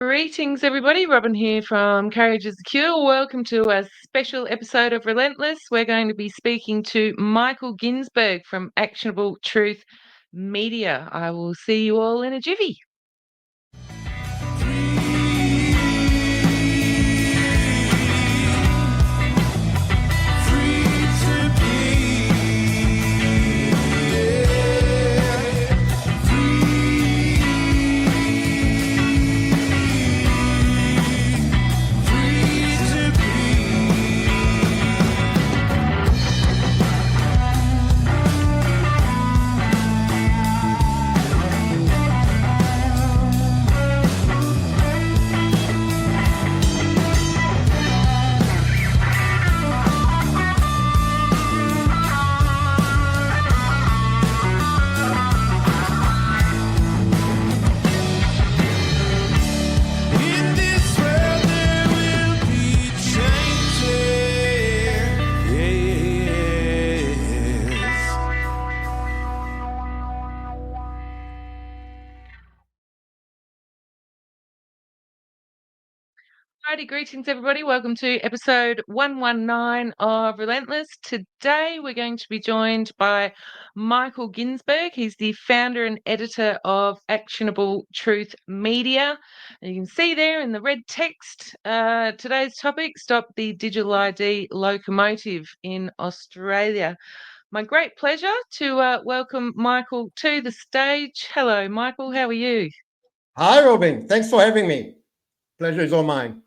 Greetings, everybody. Robin here from Courage is the Cure. Welcome to a special episode of Relentless. We're going to be speaking to Michael Ginsberg from Actionable Truth Media. I will see you all in a jiffy. Alrighty, greetings, everybody. Welcome to episode 119 of Relentless. Today, we're going to be joined by Michael Ginsberg. He's the founder and editor of Actionable Truth Media. And you can see there in the red text, today's topic, Stop the Digital ID Locomotive in Australia. My great pleasure to welcome Michael to the stage. Hello, Michael. How are you? Hi, Robin. Thanks for having me. Pleasure is all mine.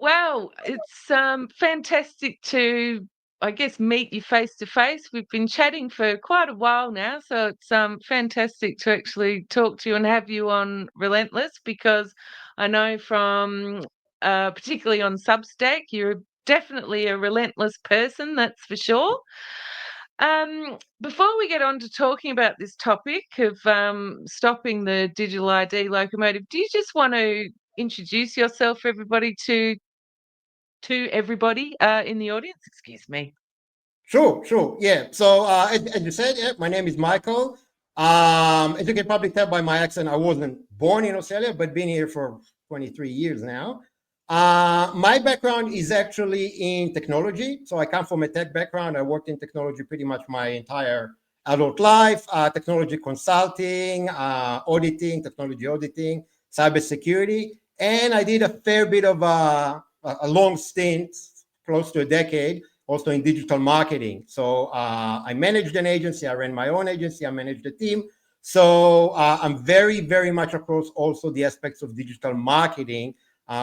Well, it's fantastic to, I guess, meet you face to face. We've been chatting for quite a while now, so it's fantastic to actually talk to you and have you on Relentless, because I know from particularly on Substack, you're definitely a relentless person, that's for sure. Before we get on to talking about this topic of stopping the digital ID locomotive, do you just want to introduce yourself, everybody, to everybody in the audience? Excuse me. Sure. Yeah. So, as you said, yeah, my name is Michael. As you can probably tell by my accent, I wasn't born in Australia, but been here for 23 years now. My background is actually in technology. So I come from a tech background. I worked in technology pretty much my entire adult life, technology consulting, technology auditing, cybersecurity. And I did a fair bit of a long stint, close to a decade, also in digital marketing. So I managed an agency, I ran my own agency, I managed a team. So I'm very much across also the aspects of digital marketing,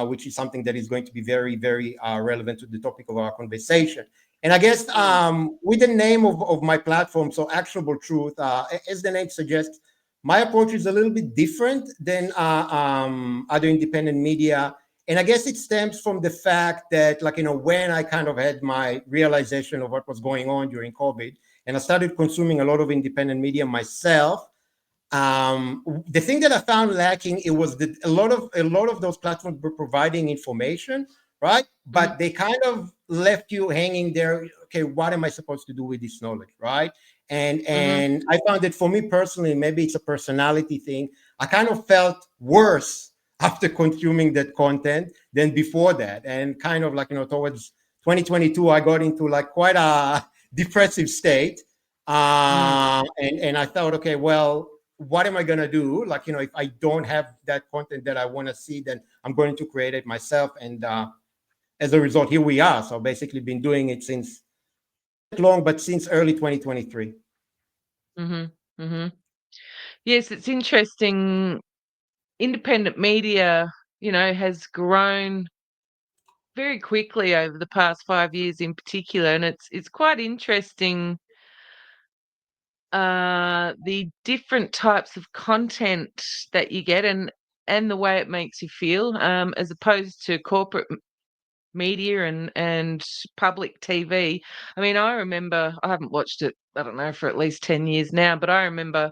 which is something that is going to be very relevant to the topic of our conversation. And I guess with the name of my platform, so Actionable Truth, as the name suggests, my approach is a little bit different than other independent media. And I guess it stems from the fact that, when I kind of had my realization of what was going on during COVID, and I started consuming a lot of independent media myself, the thing that I found lacking, it was that a lot of those platforms were providing information, right? But they kind of left you hanging there. Okay, what am I supposed to do with this knowledge, right? And I found that for me personally, maybe it's a personality thing. I kind of felt worse after consuming that content than before that, and kind of towards 2022, I got into quite a depressive state, and I thought, okay, well, what am I going to do? If I don't have that content that I want to see, then I'm going to create it myself. And as a result, here we are. So basically been doing it since long, but since early 2023. Yes, it's interesting. Independent media, has grown very quickly over the past 5 years in particular, and it's quite interesting, the different types of content that you get, and the way it makes you feel, as opposed to corporate media and public TV. I mean, I remember, I haven't watched it, I don't know, for at least 10 years now, but I remember,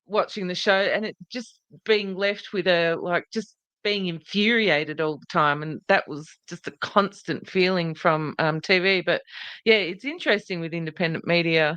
watching the show, and it just being left with just being infuriated all the time, and that was just a constant feeling from TV. But yeah, it's interesting with independent media.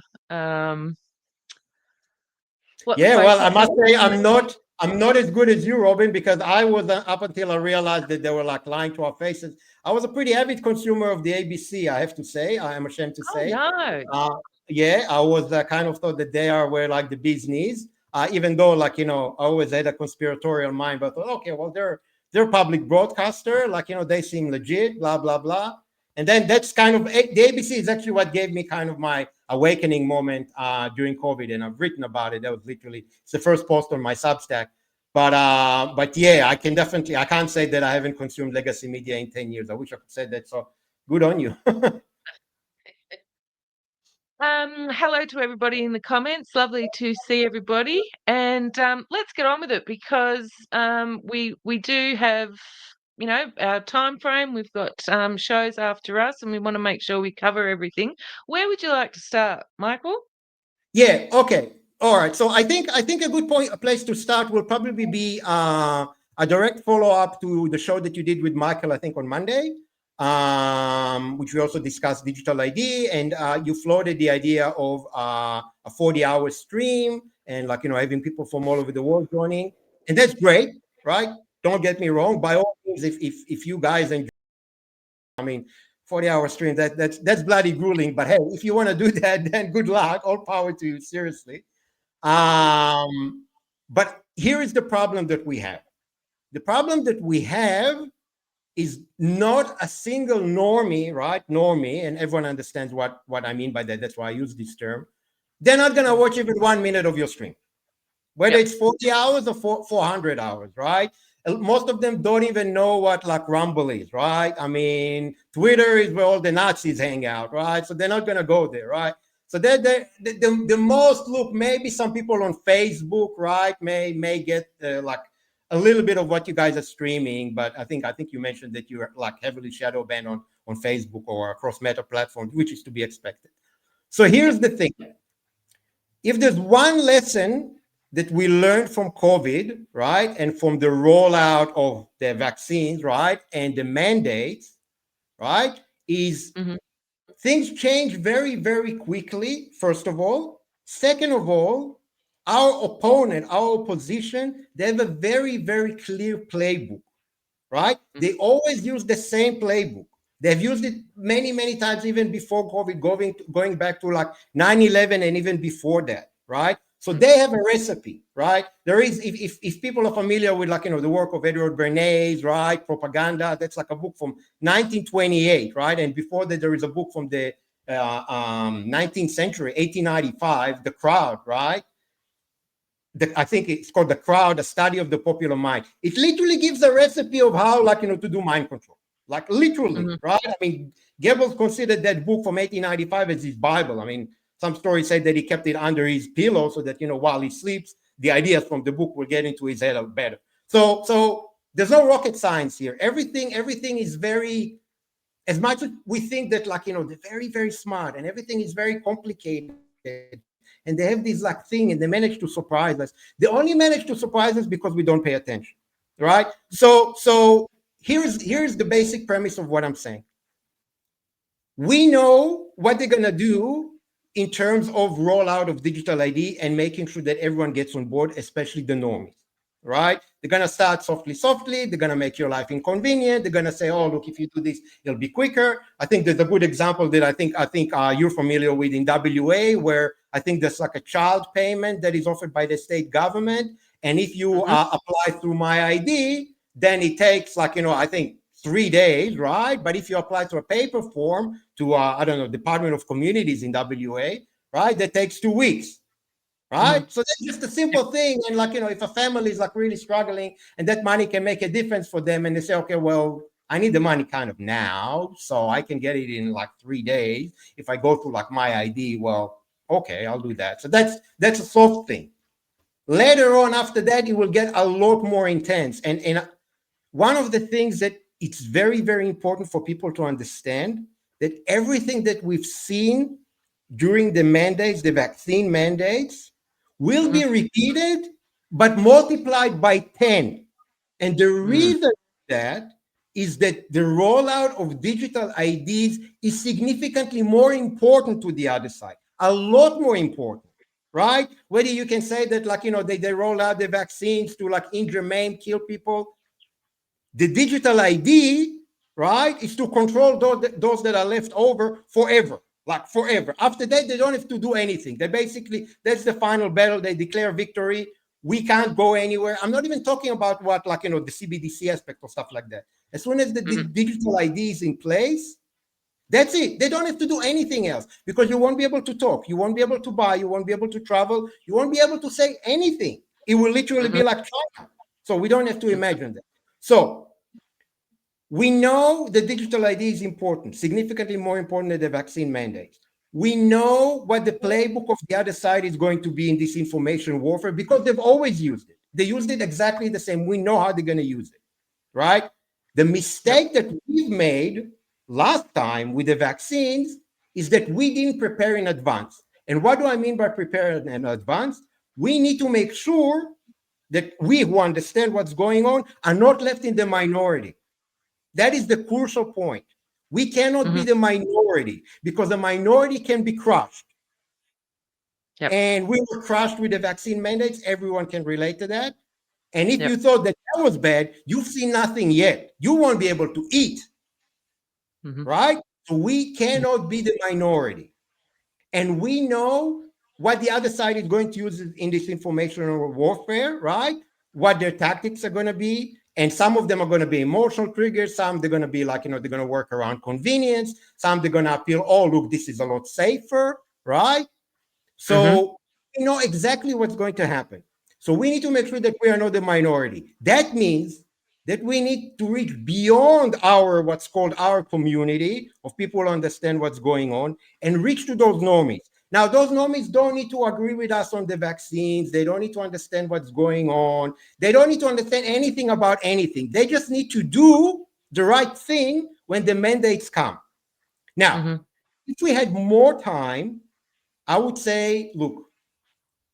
What Yeah, well, I focus must say on? I'm not as good as you, Robin, because I was up until I realized that they were like lying to our faces. I was a pretty avid consumer of the ABC, I have to say. I am ashamed to Oh, say. no. Uh, yeah, I was kind of thought that they were like the bee's knees. Even though, like I always had a conspiratorial mind, but thought, okay, well, they're a public broadcaster, like they seem legit, blah blah blah. And then that's kind of the ABC is actually what gave me kind of my awakening moment during COVID, and I've written about it. That was literally it's the first post on my Substack. But yeah, I can't say that I haven't consumed legacy media in 10 years. I wish I could say that. So good on you. Hello to everybody in the comments. Lovely to see everybody. And let's get on with it because we do have, our time frame. We've got shows after us, and we want to make sure we cover everything. Where would you like to start, Michael? Yeah. Okay. All right. So I think a good point, a place to start will probably be a direct follow up to the show that you did with Michael, I think on Monday, which we also discussed digital ID, and you floated the idea of a 40-hour stream and having people from all over the world joining, and that's great, right? Don't get me wrong. By all means, if you guys enjoy, I mean, 40-hour stream, that's bloody grueling. But hey, if you want to do that, then good luck. All power to you, seriously. But here is the problem that we have. The problem that we have is not a single normie, right? Normie, and everyone understands what I mean by that. That's why I use this term. They're not gonna Mm. watch even 1 minute of your stream, whether Yep. it's 40 hours or 400 hours, right? Most of them don't even know what like Rumble is, right? I mean, Twitter is where all the Nazis hang out, right? So they're not going to go there, right? So the most look, maybe some people on Facebook, right, may get like a little bit of what you guys are streaming, but I think you mentioned that you are like heavily shadow banned on Facebook or across Meta platforms, which is to be expected. So here's Yep. the thing: if there's one lesson that we learned from COVID, right, and from the rollout of the vaccines, right, and the mandates, right, is Hmm. things change very, very quickly, first of all. Second of all, our opponent, our opposition, they have a very, very clear playbook, right? They always use the same playbook. They've used it many, many times, even before COVID, going back to like 9/11 and even before that, right? So they have a recipe, right? There is, if people are familiar with like, the work of Edward Bernays, right? Propaganda, that's like a book from 1928, right? And before that, there is a book from the 19th century, 1895, The Crowd, right? I think it's called The Crowd, a study of the popular mind. It literally gives a recipe of how, like, to do mind control. Like, literally, Hmm. right? I mean, Goebbels considered that book from 1895 as his Bible. I mean, some stories say that he kept it under his pillow so that, while he sleeps, the ideas from the book will get into his head better. So there's no rocket science here. Everything is very, as much as we think that, like, they're very, very smart and everything is very complicated, and they have this like thing and they manage to surprise us. They only manage to surprise us because we don't pay attention, right? So here's the basic premise of what I'm saying. We know what they're gonna do in terms of rollout of digital ID and making sure that everyone gets on board, especially the normies, right? They're gonna start softly. They're gonna make your life inconvenient. They're gonna say, "Oh, look, if you do this, it'll be quicker." I think there's a good example that I think you're familiar with in WA, where I think there's like a child payment that is offered by the state government, and if you Hmm. apply through My ID, then it takes like I think 3 days, right? But if you apply to a paper form to I don't know, Department of Communities in WA, right, that takes 2 weeks, Hmm. right? So that's just a simple thing. And like if a family is like really struggling and that money can make a difference for them, and they say, okay, well, I need the money kind of now, so I can get it in like 3 days. If I go through like My ID, well, okay, I'll do that. So that's a soft thing. Later on, after that, it will get a lot more intense. And one of the things that it's very, very important for people to understand that everything that we've seen during the mandates, the vaccine mandates, will Hmm. be repeated, but multiplied by 10. And the Hmm. reason that is that the rollout of digital IDs is significantly more important to the other side, a lot more important. right? Whether you can say that, like, they roll out the vaccines to like injure, maim, kill people. The digital ID, right, is to control those that are left over forever, like forever. After that, they don't have to do anything. They basically, that's the final battle. They declare victory. We can't go anywhere. I'm not even talking about what, like, the CBDC aspect or stuff like that. As soon as the Mhm. digital ID is in place, that's it. They don't have to do anything else because you won't be able to talk. You won't be able to buy. You won't be able to travel. You won't be able to say anything. It will literally Mhm. be like China. So we don't have to imagine that. So we know the digital ID is important, significantly more important than the vaccine mandates. We know what the playbook of the other side is going to be in this information warfare because they've always used it. They used it exactly the same. We know how they're going to use it, right? The Yep. mistake that we've made last time with the vaccines is that we didn't prepare in advance. And what do I mean by prepare in advance? We need to make sure that we who understand what's going on are not left in the minority. That is the crucial point. We cannot be Mhm. the minority because the minority can be crushed. Yep. And we were crushed with the vaccine mandates. Everyone can relate to that. And if you Yep. thought that that was bad, you've seen nothing yet. You won't be able to eat, Mhm. right? So we Mhm. cannot be the minority. And we know what the other side is going to use in this informational warfare, right? What their tactics are going to be. And some of them are going to be emotional triggers. Some they're going to be like, they're going to work around convenience. Some they're going to appeal, oh, look, this is a lot safer, right? Mhm. So we know exactly what's going to happen. So we need to make sure that we are not the minority. That means that we need to reach beyond our what's called our community of people who understand what's going on and reach to those normies. Now, those normies don't need to agree with us on the vaccines. They don't need to understand what's going on. They don't need to understand anything about anything. They just need to do the right thing when the mandates come. Now, Mhm. if we had more time, I would say, look,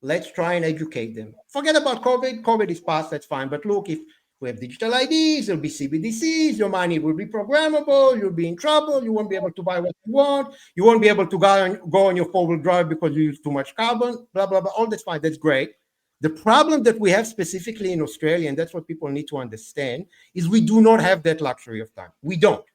let's try and educate them. Forget about COVID. COVID is past, that's fine. But look, if we have digital IDs, there'll be CBDCs, your money will be programmable, you'll be in trouble, you won't be able to buy what you want, you won't be able to go on your four-wheel drive because you use too much carbon, blah, blah, blah. All that's fine, that's great. The problem that we have specifically in Australia, and that's what people need to understand, is we do not have that luxury of time. We don't,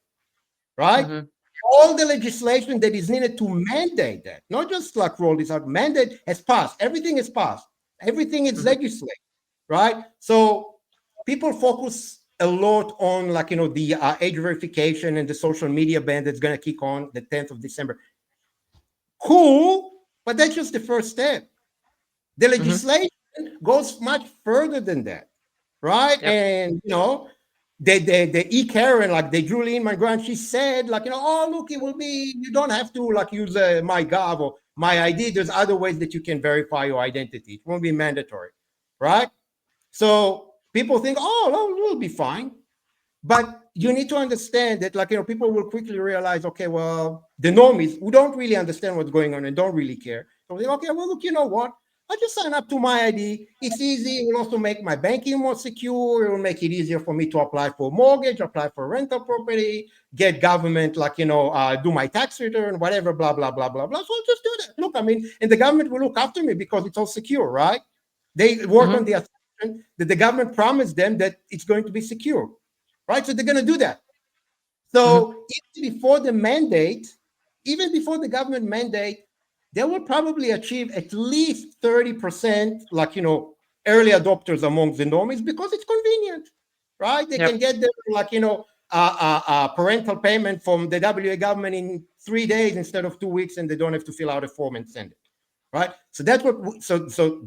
right? Mhm. All the legislation that is needed to mandate that, not just like roll this out, mandate has passed. Everything is passed. Everything is Mhm. legislated, right? So people focus a lot on like, the age verification and the social media ban that's going to kick on the 10th of December. Cool, but that's just the first step. The Mhm. legislation goes much further than that, right? Yep. And the Karen, like the Julie my grant, she said, like, oh, look, it will be, you don't have to like use my gov or my ID. There's other ways that you can verify your identity. It won't be mandatory, right? So people think, oh, it'll be fine. But you need to understand that, like, people will quickly realize, okay, well, the normies who don't really understand what's going on and don't really care. So they, okay, well, look, you know what? I just sign up to my ID. It's easy. It will also make my banking more secure. It will make it easier for me to apply for a mortgage, apply for rental property, get government, like, do my tax return, whatever, blah, blah, blah, blah, blah. So I'll just do that. Look, I mean, and the government will look after me because it's all secure, right? They work on Mhm. the assumption that the government promised them that it's going to be secure, right? So they're going to do that. Mhm. So even before the mandate, even before the government mandate, they will probably achieve at least 30%, like, early adopters among the normies because it's convenient, right? They can Yep. get their, like, parental payment from the WA government in 3 days instead of 2 weeks, and they don't have to fill out a form and send it, right? So that's what, so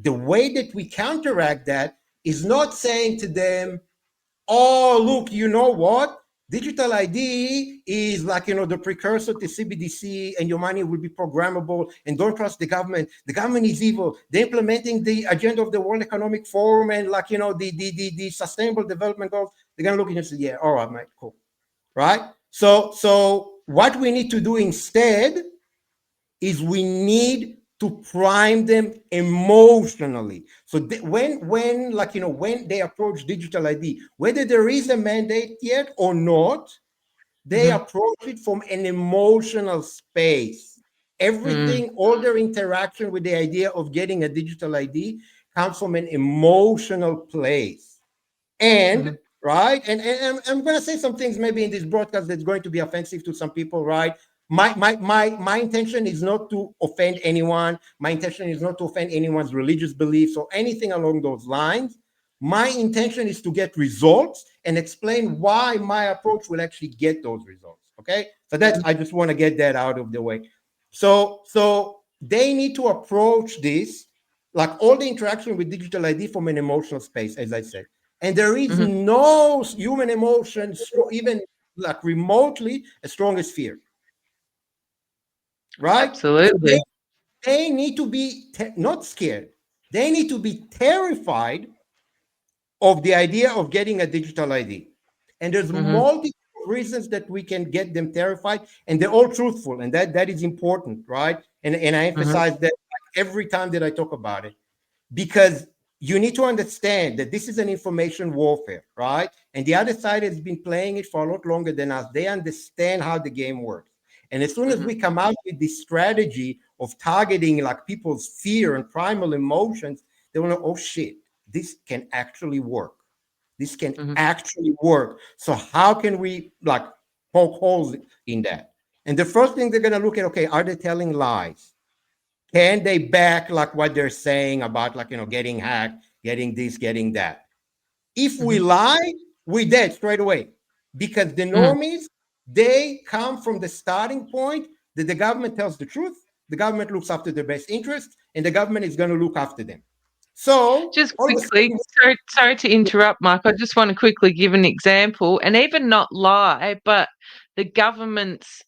the way that we counteract that is not saying to them, oh, look, you know what? Digital ID is like, the precursor to CBDC, and your money will be programmable, and don't trust the government. The government is evil. They're implementing the agenda of the World Economic Forum and, like, the sustainable development goals. They're going to look at you and say, yeah, all right, mate, cool. Right? So what we need to do instead is we need to prime them emotionally. So when like, when they approach digital ID, whether there is a mandate yet or not, they Mhm. approach it from an emotional space. Everything, all their interaction with the idea of getting a digital ID comes from an emotional place. And right, and I'm going to say some things maybe in this broadcast that's going to be offensive to some people, right? My intention is not to offend anyone. My intention is not to offend anyone's religious beliefs or anything along those lines. My intention is to get results and explain why my approach will actually get those results. Okay, so that's, I just want to get that out of the way. So they need to approach this, like all the interaction with digital ID, from an emotional space, as I said. And there is no human emotion, even like remotely, as strong as fear. Right? So Absolutely. they need to be not scared. They need to be terrified of the idea of getting a digital ID. And there's multiple reasons that we can get them terrified, and they're all truthful, and that is important, right? And I emphasize that every time that I talk about it, because you need to understand that this is an information warfare, right? And the other side has been playing it for a lot longer than us. They understand how the game works. And as soon as we come out with this strategy of targeting like people's fear and primal emotions, they will know, oh shit, this can actually work. This can actually work. So how can we like poke holes in that? And the first thing they're going to look at, okay, are they telling lies? Can they back like what they're saying about, like, getting hacked, getting this, getting that? If we lie, we're dead straight away, because the normies, they come from the starting point that the government tells the truth, the government looks after their best interest, and the government is going to look after them. So Just all of a quickly, sudden, sorry to interrupt, Mike. I just want to quickly give an example, and even not lie, but the government's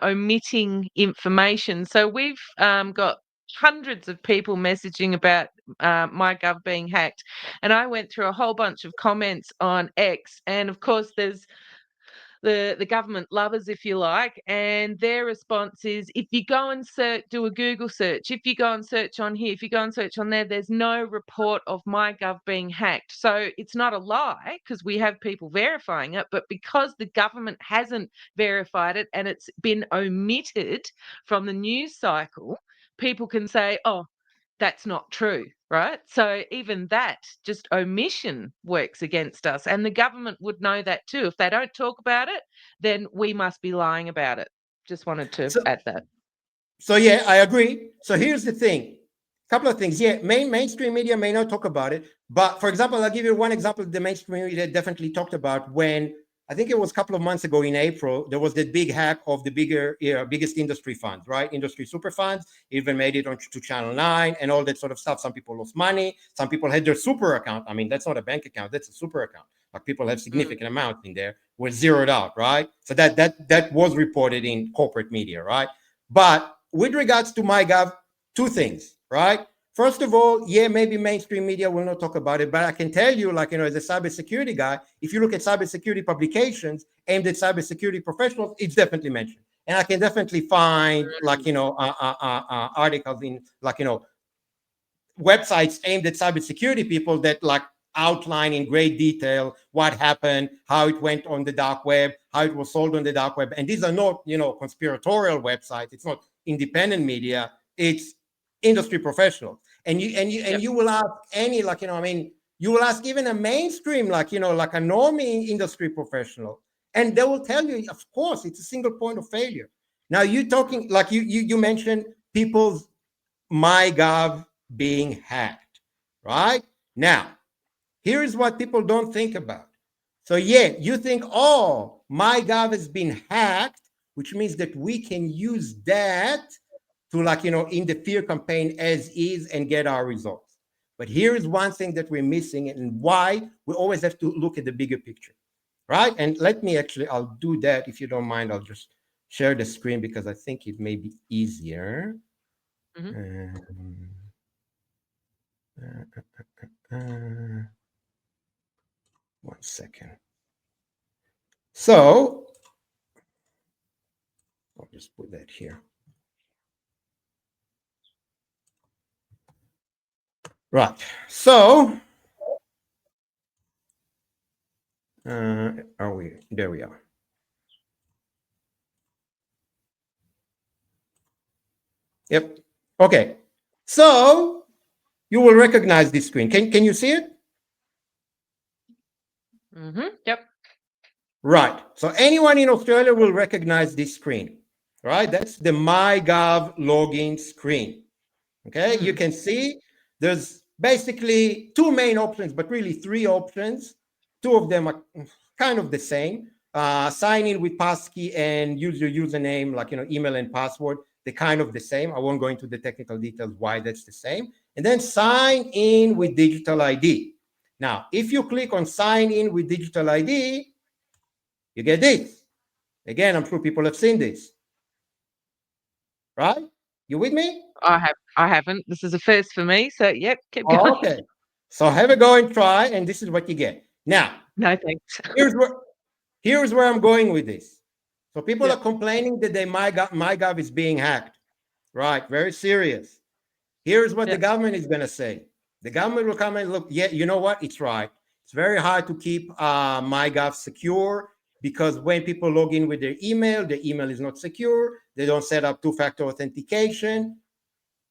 omitting information. So we've got hundreds of people messaging about MyGov being hacked, and I went through a whole bunch of comments on X, and of course there's the government lovers, if you like, and their response is, if you go and do a Google search, if you go and search on here, if you go and search on there, there's no report of MyGov being hacked. So it's not a lie because we have people verifying it, but because the government hasn't verified it and it's been omitted from the news cycle, people can say, oh, that's not true, right? So even that just omission works against us, and the government would know that too. If they don't talk about it, then we must be lying about it. Just wanted to so, add that. so yeah, I agree. So here's the thing. Couple of things. Yeah, mainstream media may not talk about it, but for example, I'll give you one example. The mainstream media definitely talked about when, I think it was a couple of months ago in April, there was that big hack of the biggest industry funds, right? Industry super funds. Even made it onto Channel 9 and all that sort of stuff. Some people lost money. Some people had their super account. I mean, that's not a bank account. That's a super account. Like people have significant amounts in there, were zeroed out, right? So that was reported in corporate media, right? But with regards to MyGov, two things, right? First of all, yeah, maybe mainstream media will not talk about it, but I can tell you, like, as a cybersecurity guy, if you look at cybersecurity publications aimed at cybersecurity professionals, it's definitely mentioned. And I can definitely find, like, articles in, like, websites aimed at cybersecurity people that, like, outline in great detail what happened, how it went on the dark web, how it was sold on the dark web. And these are not, conspiratorial websites. It's not independent media. It's industry professionals. And you will ask any, like, you will ask even a mainstream, like, like a normie industry professional, and they will tell you, of course, it's a single point of failure. Now you talking, like, you mentioned people's MyGov being hacked, right? Now, here is what people don't think about. So, yeah, you think, oh, MyGov has been hacked, which means that we can use that to, like, in the fear campaign as is and get our results. But here is one thing that we're missing, and why we always have to look at the bigger picture, right? And let me actually, I'll do that. If you don't mind, I'll just share the screen because I think it may be easier. Um, Uh, 1 second. So I'll just put that here. Right. So are we? There we are. Yep. Okay. So you will recognize this screen. Can you see it? Yep. Right. So anyone in Australia will recognize this screen. Right. That's the MyGov login screen. Okay. You Mm. can see there's basically two main options, but really three options. Two of them are kind of the same. Sign in with passkey and use your username, like email and password. They're kind of the same. I won't go into the technical details why that's the same. And then sign in with digital ID. Now, if you click on sign in with digital ID, you get this. Again, I'm sure people have seen this, right? You with me? I haven't. This is a first for me. So yep, keep going. Okay. So have a go and try, and this is what you get. Now, No thanks. here's where here's where I'm going with this. So people are Yep. complaining that MyGov is being hacked. Right, very serious. Here's what the Yep. government is going to say. The government will come and look, yeah, you know what? It's right. It's very hard to keep MyGov secure because when people log in with their email is not secure. They don't set up two-factor authentication.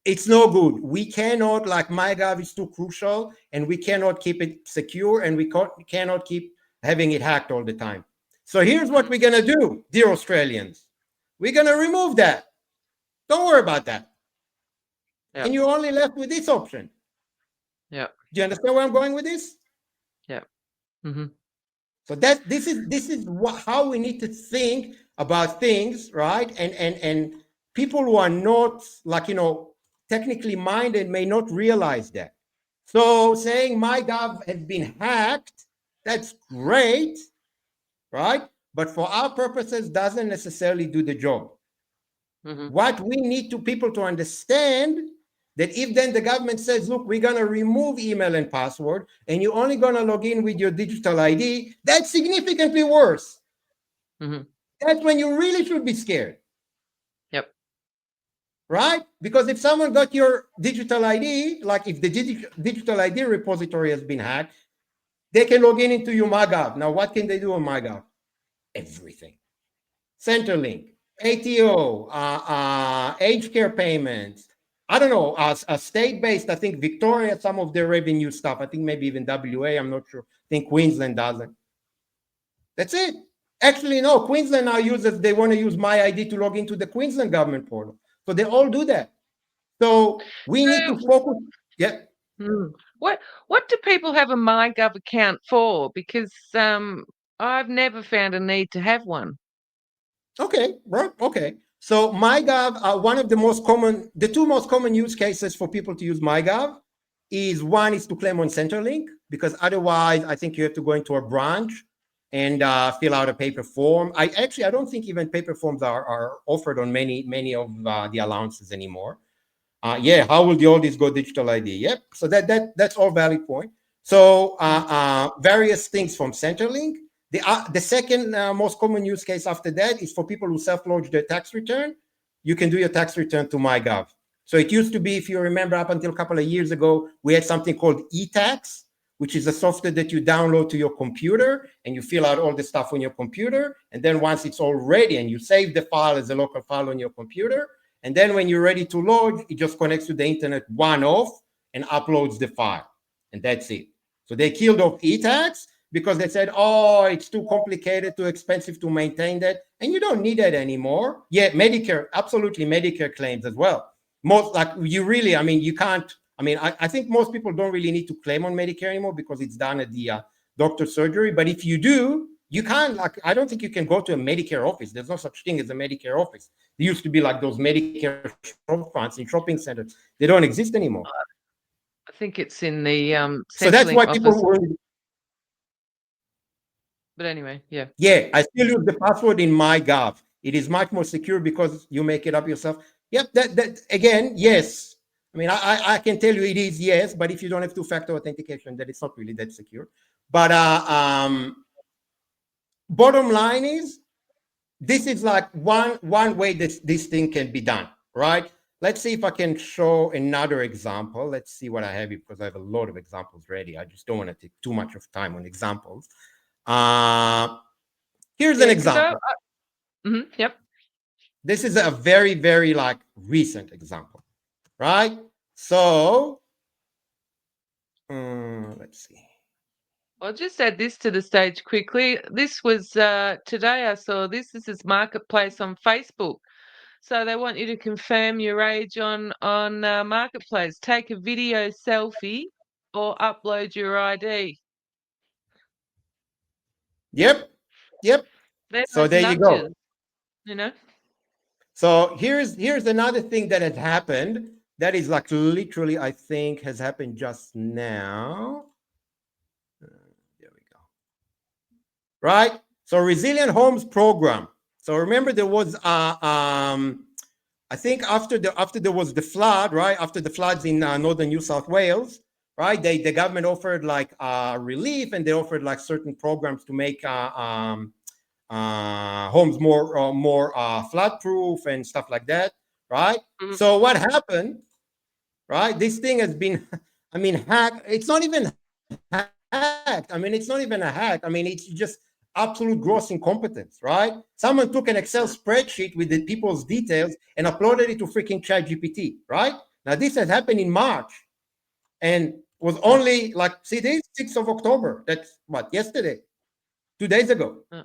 It's no good. We cannot, like MyGov is too crucial, and we cannot keep it secure, and we cannot keep having it hacked all the time. So here's what we're going to do, dear Australians. We're going to remove that. Don't worry about that. And Yep. you're only left with this option. Yep. Do you understand where I'm going with this? Yep. Mm-hmm. So that this is how we need to think about things, right? And people who are not like technically minded may not realize that. So saying my gov has been hacked, that's great, right? But for our purposes, doesn't necessarily do the job. Mm-hmm. What we need to people to understand that if then the government says, look, we're going to remove email and password, and you're only going to log in with your digital ID, that's significantly worse. Mm-hmm. That's when you really should be scared, Yep. right? Because if someone got your digital ID, like if the digital ID repository has been hacked, they can log in into your MyGov. Now, what can they do on MyGov? Everything. Centrelink, ATO, aged care payments. I don't know, state-based, I think Victoria, some of their revenue stuff. I think maybe even WA, I'm not sure. I think Queensland doesn't. That's it. Actually, no, Queensland now uses, they want to use My ID to log into the Queensland government portal. So they all do that. So we need to So, focus. Yeah. mm, what do people have a MyGov account for? Because I've never found a need to have one. Okay, right. Okay. So MyGov, one of the two most common use cases for people to use MyGov is one is to claim on Centrelink, because otherwise I think you have to go into a branch and fill out a paper form. I don't think even paper forms are offered on many of the allowances anymore. Yeah, how will the oldies go digital ID? Yep. So that's all valid point. So various things from Centrelink. The second most common use case after that is for people who self-lodge their tax return. You can do your tax return to MyGov. So it used to be, if you remember, up until a couple of years ago, we had something called eTax, which is a software that you download to your computer and you fill out all the stuff on your computer. And then once it's all ready and you save the file as a local file on your computer, and then when you're ready to load, it just connects to the internet one off and uploads the file. And that's it. So they killed off eTax because they said, oh, it's too complicated, too expensive to maintain that. And you don't need that anymore. Yeah, Medicare, absolutely Medicare claims as well. Most like you really, I mean, you can't, I mean, I think most people don't really need to claim on Medicare anymore because it's done at the doctor's surgery. But if you do, you can't, like, I don't think you can go to a Medicare office. There's no such thing as a Medicare office. There used to be like those Medicare shop fronts in shopping centers. They don't exist anymore. I think it's in the So that's Centrelink why people office. were, But anyway, yeah. yeah, I still use the password in MyGov. It is much more secure because you make it up yourself. Yep, that again, yes. I mean, I can tell you it is yes, but if you don't have two-factor authentication, then it's not really that secure. But bottom line is, this is like one way that this thing can be done, right? Let's see if I can show another example. Let's see what I have here, because I have a lot of examples ready. I just don't want to take too much of time on examples. Here's an Yeah, because example. yep. this is a very, very like recent example, right? So let's see. I'll just add this to the stage quickly. This was today I saw this. This is Marketplace on Facebook. So they want you to confirm your age on Marketplace. Take a video selfie or upload your ID. Yep, yep. They're So those there you go. nudges, you know. So here's another thing that has happened that is like literally, I think, has happened just now. There we go. Right. So Resilient Homes Program. So remember there was I think after there was the flood, right? After the floods in northern New South Wales, right? The government offered like relief, and they offered like certain programs to make homes more flood proof and stuff like that, right? Mhm. So what happened, right? This thing has been, I mean, hacked. It's not even hacked. I mean, it's not even a hack. I mean, it's just absolute gross incompetence, right? Someone took an Excel spreadsheet with the people's details and uploaded it to freaking ChatGPT, right? Now this has happened in March and was Yeah. only like, see this 6th of October. That's what, yesterday, 2 days ago, Yeah.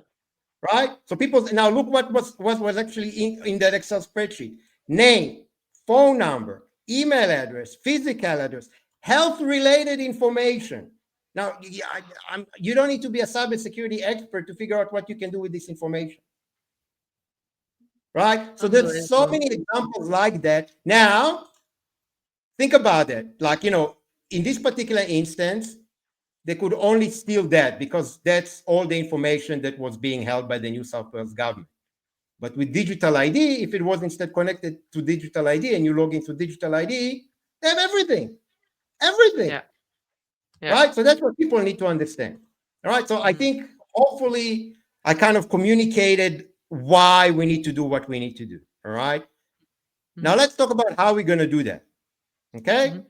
right? So people now look what was actually in that Excel spreadsheet: name, phone number, email address, physical address, health related information. Now, you don't need to be a cybersecurity expert to figure out what you can do with this information, right? So there's so Unbelievable. many examples like that. Now, think about it. Like, in this particular instance, they could only steal that because that's all the information that was being held by the New South Wales government. But with digital ID, if it was instead connected to digital ID and you log into digital ID, they have everything, everything, Yeah. Yeah. right? So that's what people need to understand. All right. So I Mhm. think hopefully I kind of communicated why we need to do what we need to do. All right. Now Mhm. let's talk about how we're going to do that. Okay. Mhm.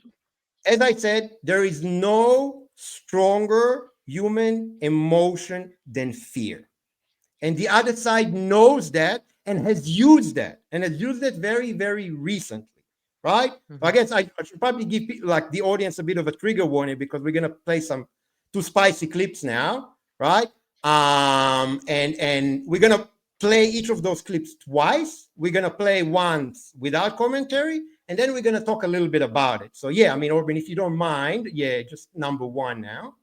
As I said, there is no stronger human emotion than fear. And the other side knows that and has used that and has used it very, very recently, right? So I Mhm. guess I should probably give like the audience a bit of a trigger warning because we're gonna play some too spicy clips now, right? And we're gonna play each of those clips twice. We're gonna play once without commentary, and then we're gonna talk a little bit about it. So yeah, I mean, Orban, if you don't mind, yeah, just number one now.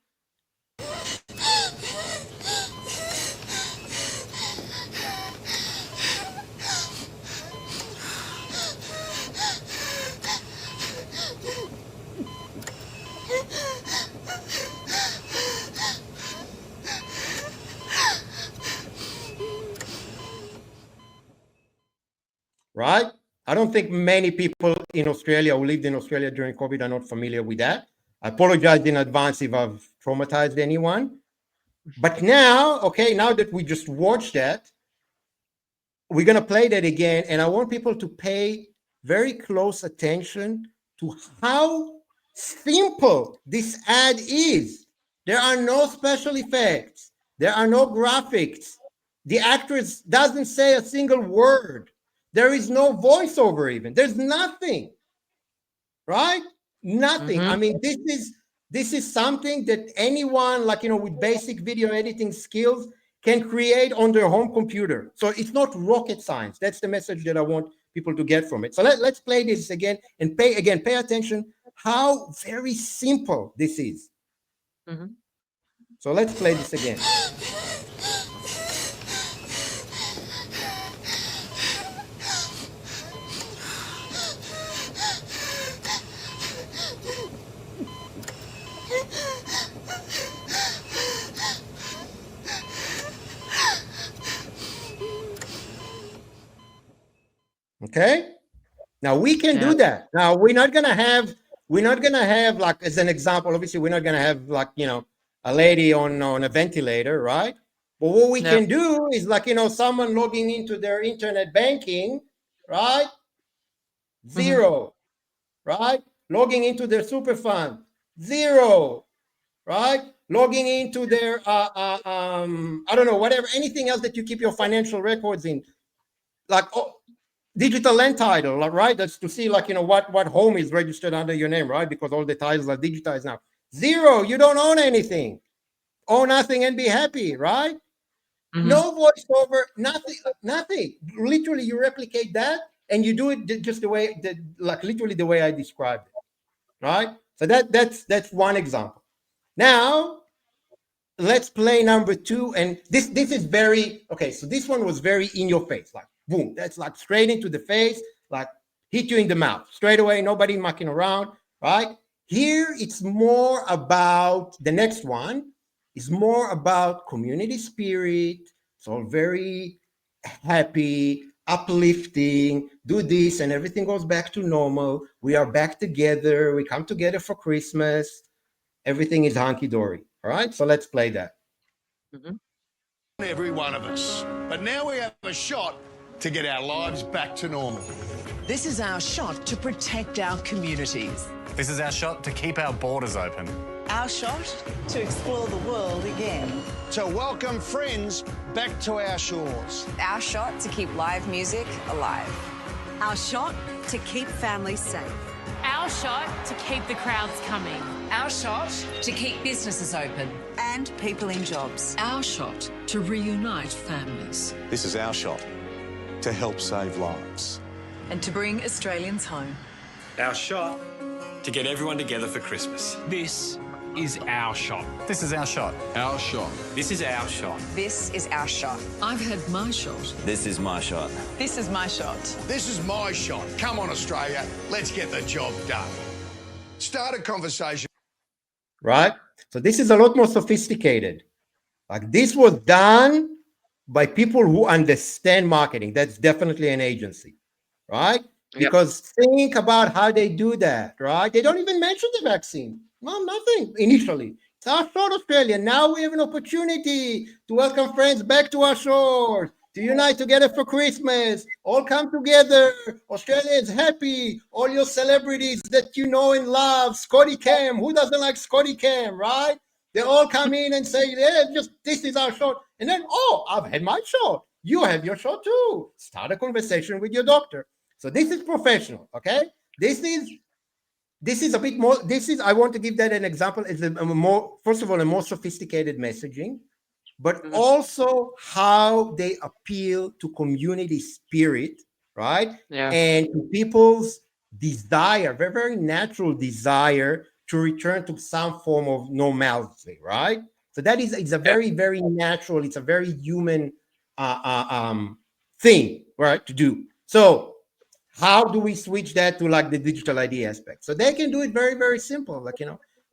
Right? I don't think many people in Australia who lived in Australia during COVID are not familiar with that. I apologize in advance if I've traumatized anyone. But now, okay, now that we just watched that, we're going to play that again. And I want people to pay very close attention to how simple this ad is. There are no special effects, there are no graphics. The actress doesn't say a single word. There is no voiceover, even. There's nothing, right? Nothing. I Mhm. mean, this is something that anyone, like, with basic video editing skills can create on their home computer. So it's not rocket science. That's the message that I want people to get from it. So let's play this again and pay attention how very simple this is. Mhm. So let's play this again. Okay. Now we can Yeah. do that. Now we're not gonna have like, as an example, obviously we're not gonna have like, a lady on a ventilator, right? But what we Yeah. can do is like, someone logging into their internet banking, right? Mhm. Zero, right? Logging into their super fund, zero, right? Logging into their I don't know, whatever, anything else that you keep your financial records in, like, oh, digital land title, right? That's to see like, what home is registered under your name, right? Because all the titles are digitized now. Zero, you don't own anything. Own nothing and be happy, right? Mhm. No voiceover, nothing, nothing. Literally, you replicate that and you do it just the way, like literally the way I described it, right? So that's one example. Now let's play number two, and this is very okay. So this one was very in your face, like boom. That's like straight into the face, like hit you in the mouth straight away. Nobody mucking around, right? Here it's more about the next one is more about community spirit. So very happy, uplifting. Do this, and everything goes back to normal. We are back together. We come together for Christmas. Everything is hunky dory. All right, so let's play that. Mhm. Every one of us. But now we have a shot to get our lives back to normal. This is our shot to protect our communities. This is our shot to keep our borders open. Our shot to explore the world again. To welcome friends back to our shores. Our shot to keep live music alive. Our shot to keep families safe. Our shot to keep the crowds coming. Our shot to keep businesses open. And people in jobs. Our shot to reunite families. This is our shot to help save lives. And to bring Australians home. Our shot to get everyone together for Christmas. This is our shot. This is our shot. Our shot. This is our shot. This is our shot. I've had my shot. This is my shot. This is my shot. This is my shot. Come on, Australia. Let's get the job done. Start a conversation. Right? So this is a lot more sophisticated. Like this was done by people who understand marketing. That's definitely an agency, right? Because think about how they do that, right? They don't even mention the vaccine. No, nothing initially. It's our short Australia. Now we have an opportunity to welcome friends back to our shores, to unite together for Christmas, all come together. Australia is happy. All your celebrities that you know and love, Scotty Cam. Who doesn't like Scotty Cam, right? They all come in and say, yeah, just this is our shot. And then, oh, I've had my shot. You have your shot too. Start a conversation with your doctor. So this is professional, okay? This is a bit more, I want to give that an example. It's a more, first of all, a more sophisticated messaging, but also how they appeal to community spirit, right? Yeah. And to people's desire, very, very natural desire to return to some form of normalcy, right? So that is, it's a very, very natural, it's a very human thing, right, to do. So how do we switch that to like the digital ID aspect? So they can do it very, very simple. Like,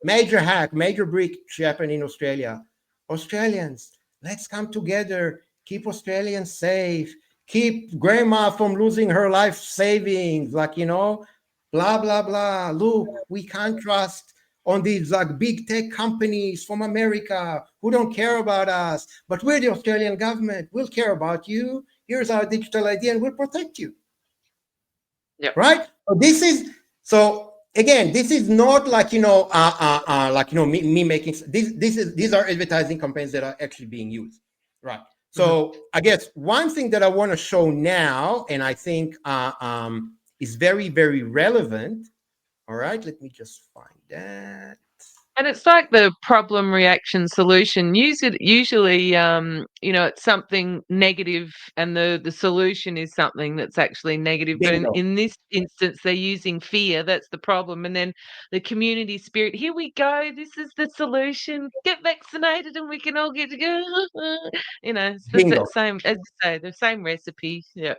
major hack, major breach happened in Australia. Australians, let's come together, keep Australians safe, keep grandma from losing her life savings, like, blah, blah, blah. Look, we can't trust on these like big tech companies from America who don't care about us, but we're the Australian government. We'll care about you. Here's our digital ID and we'll protect you. Yeah. Right. So again, this is not like me making these are advertising campaigns that are actually being used. Right. So I guess one thing that I want to show now, and I think is very, very relevant. All right, let me just find that. And it's like the problem reaction solution. Usually, it's something negative, and the solution is something that's actually negative. But in this instance, they're using fear. That's the problem. And then the community spirit. Here we go. This is the solution. Get vaccinated, and we can all get together. It's the same, as you say, the same recipe. Yeah.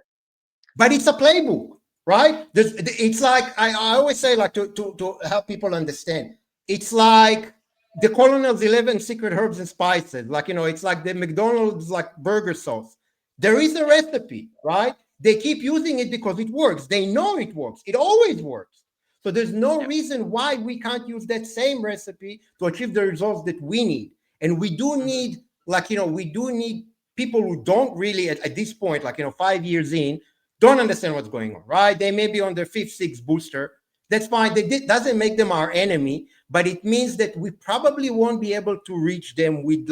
But it's a playbook, right? It's like I always say, like to help people understand. It's like the Colonel's 11 secret herbs and spices. Like, it's like the McDonald's like burger sauce. There is a recipe, right? They keep using it because it works. They know it works. It always works. So there's no reason why we can't use that same recipe to achieve the results that we need. And we do need, we do need people who don't really, at this point, 5 years in, don't understand what's going on, right? They may be on their 5th, 6th booster. That's fine. That doesn't make them our enemy, but it means that we probably won't be able to reach them with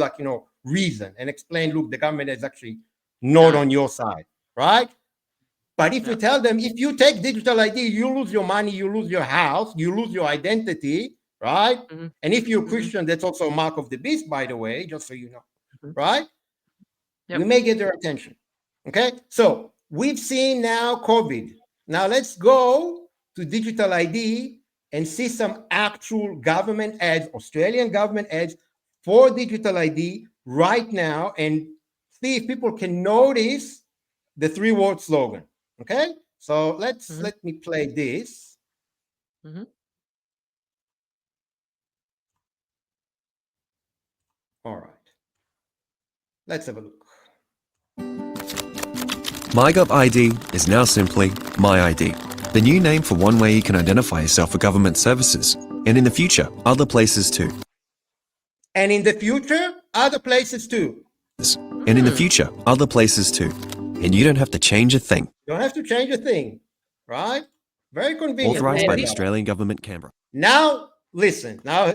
reason and explain, look, the government is actually not on your side, right? But if we tell them, if you take digital ID, you lose your money, you lose your house, you lose your identity, right? And if you're Christian, that's also a mark of the beast, by the way, just so you know, right? We may get their attention. Okay, so we've seen now COVID. Now let's go to digital ID and see some actual government ads, Australian government ads for digital ID right now, and see if people can notice the 3-word slogan. Okay, so let me play this. All right, let's have a look. MyGov ID is now simply My ID, the new name for one way you can identify yourself for government services, and in the future, other places too. And in the future, other places too. And in the future, other places too. And you don't have to change a thing. You don't have to change a thing, right? Very convenient. Authorised by the Australian Government, Canberra. Now, listen. Now,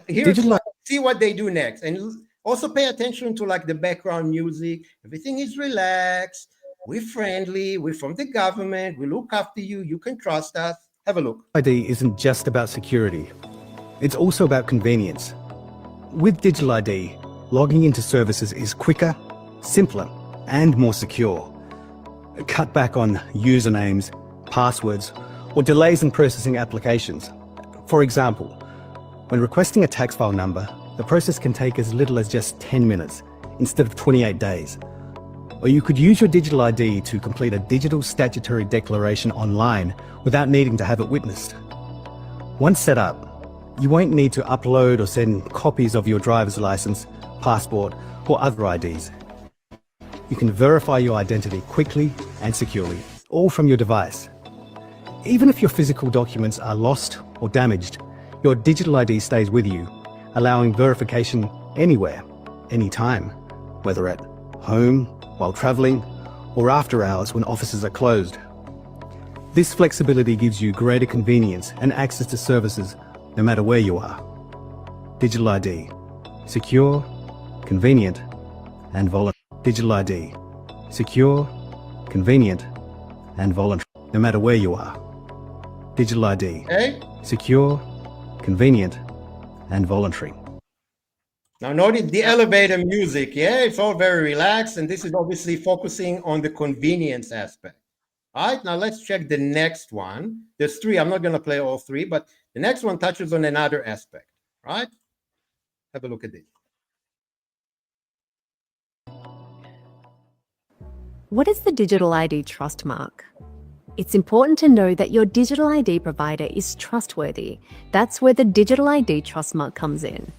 see what they do next. And also pay attention to like the background music. Everything is relaxed. We're friendly. We're from the government. We look after you. You can trust us. Have a look. ID isn't just about security. It's also about convenience. With Digital ID, logging into services is quicker, simpler, and more secure. Cut back on usernames, passwords, or delays in processing applications. For example, when requesting a tax file number, the process can take as little as just 10 minutes instead of 28 days. Or you could use your digital ID to complete a digital statutory declaration online without needing to have it witnessed. Once set up, you won't need to upload or send copies of your driver's license, passport, or other IDs. You can verify your identity quickly and securely, all from your device. Even if your physical documents are lost or damaged, your digital ID stays with you, allowing verification anywhere, anytime, whether at home, while travelling, or after hours when offices are closed. This flexibility gives you greater convenience and access to services no matter where you are. Digital ID. Secure, convenient, and voluntary. Digital ID. Secure, convenient, and voluntary. No matter where you are. Digital ID. Secure, convenient, and voluntary. Now notice the elevator music, yeah? It's all very relaxed, and this is obviously focusing on the convenience aspect. All right, now let's check the next one. There's 3, I'm not gonna play all 3, but the next one touches on another aspect, right? Have a look at this. What is the Digital ID trust mark? It's important to know that your digital ID provider is trustworthy. That's where the Digital ID trust mark comes in.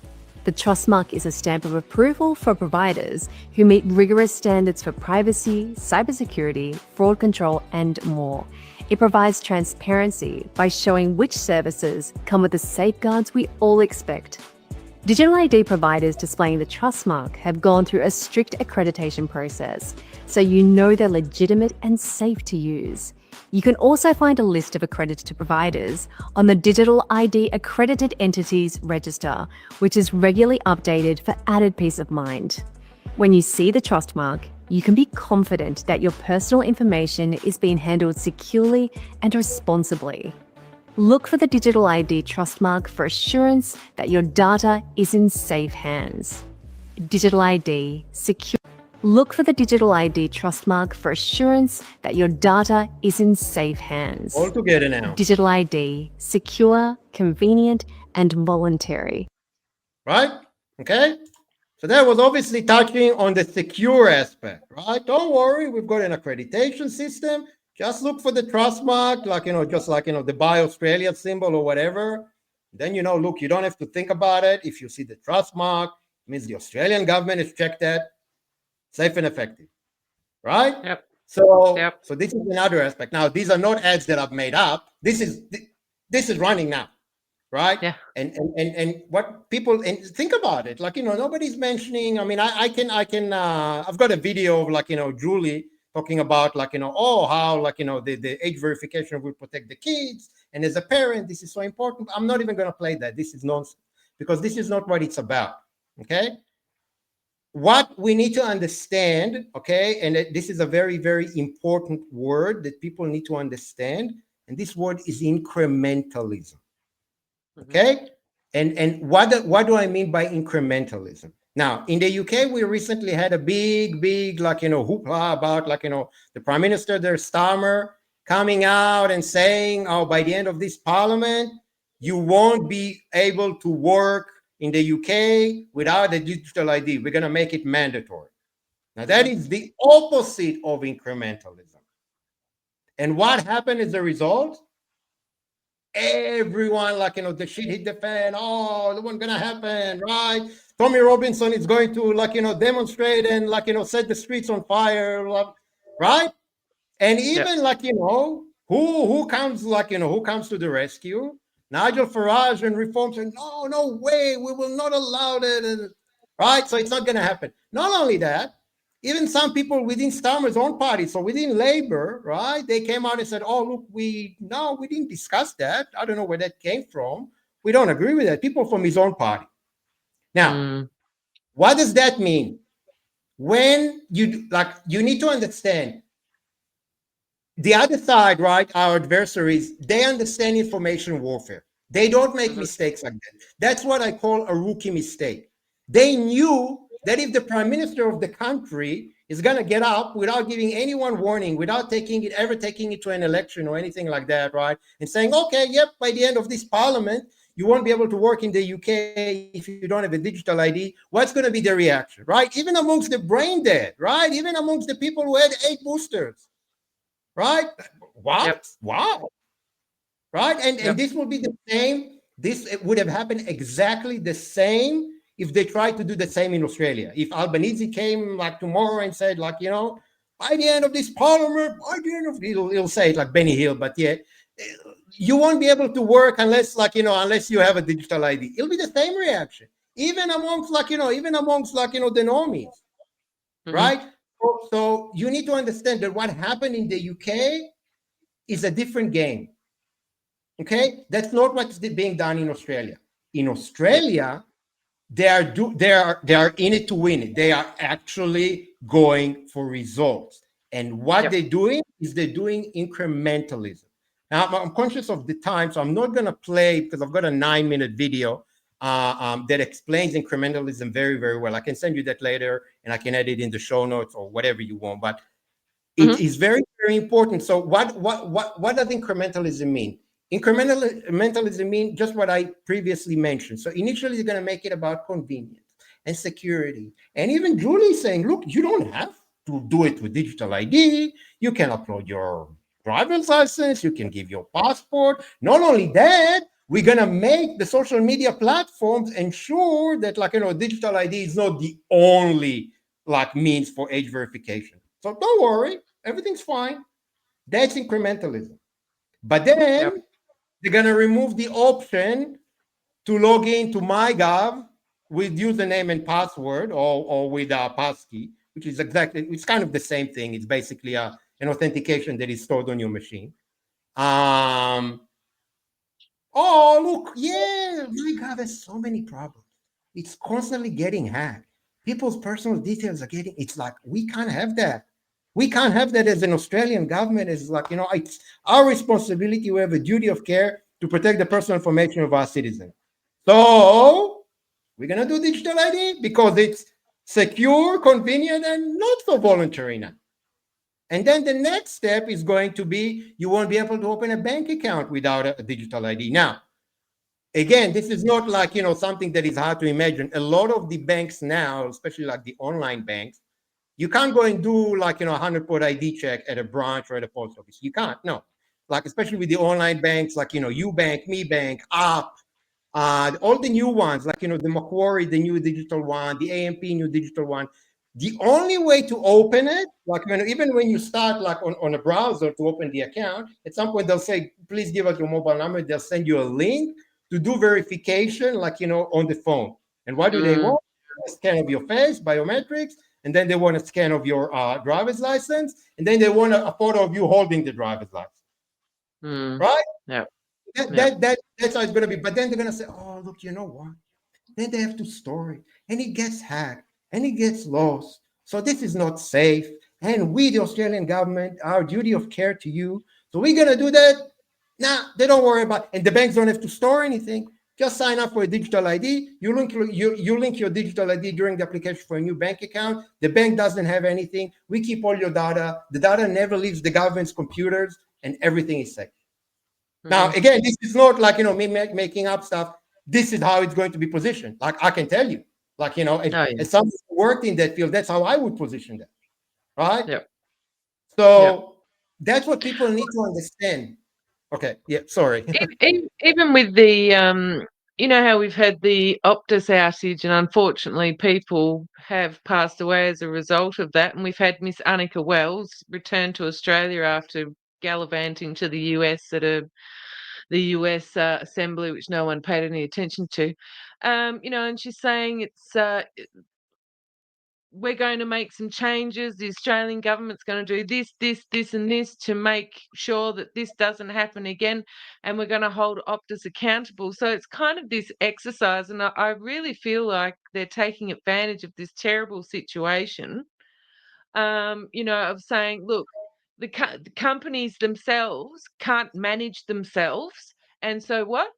The trust mark is a stamp of approval for providers who meet rigorous standards for privacy, cybersecurity, fraud control, and more. It provides transparency by showing which services come with the safeguards we all expect. Digital ID providers displaying the trust mark have gone through a strict accreditation process, so you know they're legitimate and safe to use. You can also find a list of accredited providers on the Digital ID Accredited Entities Register, which is regularly updated for added peace of mind. When you see the trust mark, you can be confident that your personal information is being handled securely and responsibly. Look for the Digital ID trust mark for assurance that your data is in safe hands. Digital ID secure. Look for the Digital ID trust mark for assurance that your data is in safe hands. All together now. Digital ID, secure, convenient, and voluntary. Right? Okay? So that was obviously touching on the secure aspect, right? Don't worry, we've got an accreditation system. Just look for the trust mark, like, just like, the Buy Australia symbol or whatever. Then, look, you don't have to think about it. If you see the trust mark, it means the Australian government has checked that. Safe and effective, right? Yep. So this is another aspect. Now, these are not ads that I've made up. This is running now, right? Yeah. And what people, and think about it, like, nobody's mentioning. I mean, I've got a video of, like, Julie talking about, like, how, like, the age verification will protect the kids, and as a parent, this is so important. I'm not even going to play that. This is nonsense, because this is not what it's about. Okay. what we need to understand, okay, and this is a very, very important word that people need to understand, and this word is incrementalism. Okay, and what do I mean by incrementalism? Now, in the UK, we recently had a big, like, hoopla about, like, the Prime Minister there, Starmer, coming out and saying, oh, by the end of this parliament, you won't be able to work in the UK without a digital ID. We're going to make it mandatory. Now, that is the opposite of incrementalism. And what happened as a result? Everyone, like, the shit hit the fan. Oh, it wasn't gonna happen, right? Tommy Robinson is going to, like, demonstrate and, like, set the streets on fire, right? And even, like, who comes, like, who comes to the rescue? Nigel Farage and Reform saying, no way, we will not allow that, and, right? So it's not gonna happen. Not only that, even some people within Starmer's own party, so within Labour, right, they came out and said, oh, look, we didn't discuss that. I don't know where that came from. We don't agree with that. People from his own party. Now, what does that mean? When you need to understand the other side, right, our adversaries, they understand information warfare. They don't make mistakes like that. That's what I call a rookie mistake. They knew that if the prime minister of the country is going to get up without giving anyone warning, without ever taking it to an election or anything like that, right, and saying, okay, yep, by the end of this parliament, you won't be able to work in the UK if you don't have a digital ID, what's going to be the reaction, right? Even amongst the brain dead, right? Even amongst the people who had 8 boosters, right? What? Yep. Wow. Right? And this will be the same. This would have happened exactly the same if they tried to do the same in Australia. If Albanese came like tomorrow and said, like, by the end of this parliament, by the end of he'll say it like Benny Hill, but yeah, you won't be able to work unless, like, unless you have a digital ID. It'll be the same reaction, even amongst, like, the normies, right? So you need to understand that what happened in the UK is a different game. Okay, that's not what's being done in Australia. In Australia, they are in it to win it. They are actually going for results, and what they're doing is they're doing incrementalism. Now, I'm conscious of the time, so I'm not going to play because I've got a 9-minute video that explains incrementalism very, very well. I can send you that later, and I can add it in the show notes or whatever you want. But it is very, very important. So, what does incrementalism mean? Incrementalism means just what I previously mentioned. So initially, they're going to make it about convenience and security. And even Julie saying, look, you don't have to do it with digital ID. You can upload your driver's license. You can give your passport. Not only that, we're going to make the social media platforms ensure that, like, digital ID is not the only, like, means for age verification. So don't worry, everything's fine. That's incrementalism. But then they're going to remove the option to log into MyGov with username and password or with a passkey, which is it's kind of the same thing. It's basically an authentication that is stored on your machine. Oh, look, yeah, MyGov has so many problems. It's constantly getting hacked. People's personal details are getting, it's like, we can't have that. We can't have that as an Australian government. It's like, it's our responsibility. We have a duty of care to protect the personal information of our citizens. So we're going to do digital ID because it's secure, convenient, and not so voluntary now. And then the next step is going to be you won't be able to open a bank account without a digital ID. Now, again, this is not like, something that is hard to imagine. A lot of the banks now, especially like the online banks, you can't go and do like, 100-port ID check at a branch or at a post office. You can't, no. Like, especially with the online banks, like, UBank, MeBank, Up, all the new ones, like, the Macquarie, the new digital one, the AMP, new digital one. The only way to open it, like, even when you start like on a browser to open the account, at some point they'll say, please give us your mobile number. They'll send you a link to do verification, like, on the phone. And what do they want? A scan of your face, biometrics, and then they want a scan of your driver's license, and then they want a photo of you holding the driver's license. Right? Yeah. That's how it's going to be. But then they're going to say, oh, look, you know what? Then they have to store it, and it gets hacked. and it gets lost. So this is not safe. And we, the Australian government, our duty of care to you. So we're going to do that. Nah, they don't worry about it. And the banks don't have to store anything. Just sign up for a digital ID. You link your digital ID during the application for a new bank account. The bank doesn't have anything. We keep all your data. The data never leaves the government's computers, and everything is safe. Now, again, this is not like, me making up stuff. This is how it's going to be positioned. Like, I can tell you, like, as someone who worked in that field, that's how I would position that, right? Yep. So that's what people need to understand. Okay, yeah, sorry. Even with the, you know how we've had the Optus outage, and unfortunately people have passed away as a result of that, and we've had Miss Annika Wells return to Australia after gallivanting to the US at the US assembly, which no one paid any attention to. And she's saying we're going to make some changes. The Australian government's going to do this, this, this, and this to make sure that this doesn't happen again. And we're going to hold Optus accountable. So it's kind of this exercise. And I really feel like they're taking advantage of this terrible situation, of saying, look, the companies themselves can't manage themselves. And so what?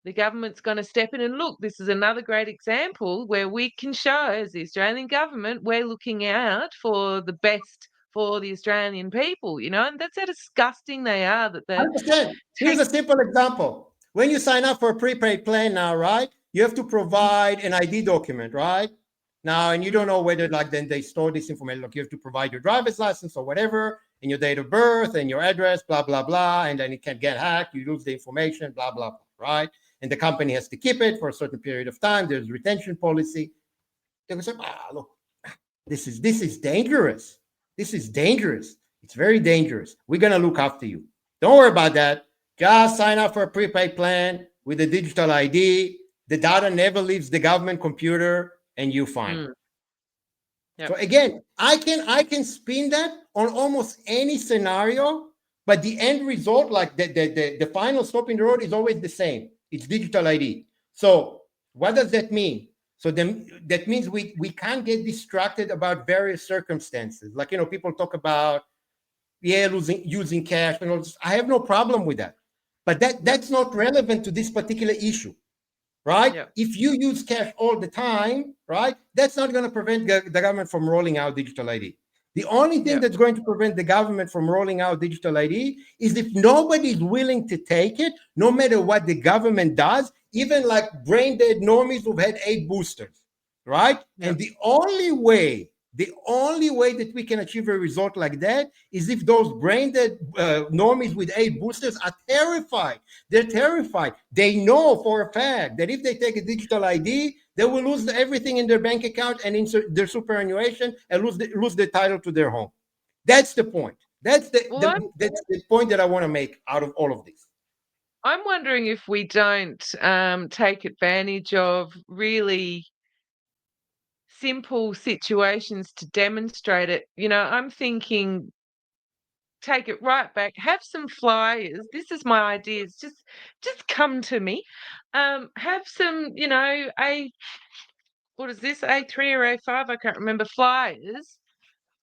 The government's going to step in and look, this is another great example where we can show, as the Australian government, we're looking out for the best for the Australian people, and that's how disgusting they are. That they're 100%. Here's a simple example. When you sign up for a prepaid plan now, right, you have to provide an ID document, right? Now, and you don't know whether then they store this information. Like, you have to provide your driver's license or whatever, and your date of birth and your address, blah, blah, blah, and then it can get hacked. You lose the information, blah, blah, blah, right? And the company has to keep it for a certain period of time. There's retention policy. They will say, look, this is dangerous. This is dangerous. It's very dangerous. We're going to look after you. Don't worry about that. Just sign up for a prepaid plan with a digital ID. The data never leaves the government computer, and you're fine. Yep. So again, I can spin that on almost any scenario, but the end result, like the final stop in the road, is always the same. It's digital ID. So what does that mean? So that means we can't get distracted about various circumstances. Like, people talk about, using cash and all this. I have no problem with that. But that's not relevant to this particular issue, right? Yeah. If you use cash all the time, right, that's not going to prevent the government from rolling out digital ID. The only thing that's going to prevent the government from rolling out digital ID is if nobody's willing to take it, no matter what the government does, even like brain-dead normies who've had 8 boosters, right? Yep. And the only way that we can achieve a result like that is if those brain-dead normies with 8 boosters are terrified. They're terrified. They know for a fact that if they take a digital ID, they will lose everything in their bank account and in their superannuation and lose the title to their home. That's the point. That's the point that I want to make out of all of this. I'm wondering if we don't take advantage of really simple situations to demonstrate it. I'm thinking, take it right back, have some flyers. This is my idea. It's just come to me. Have some, what is this, A3 or A5? I can't remember, flyers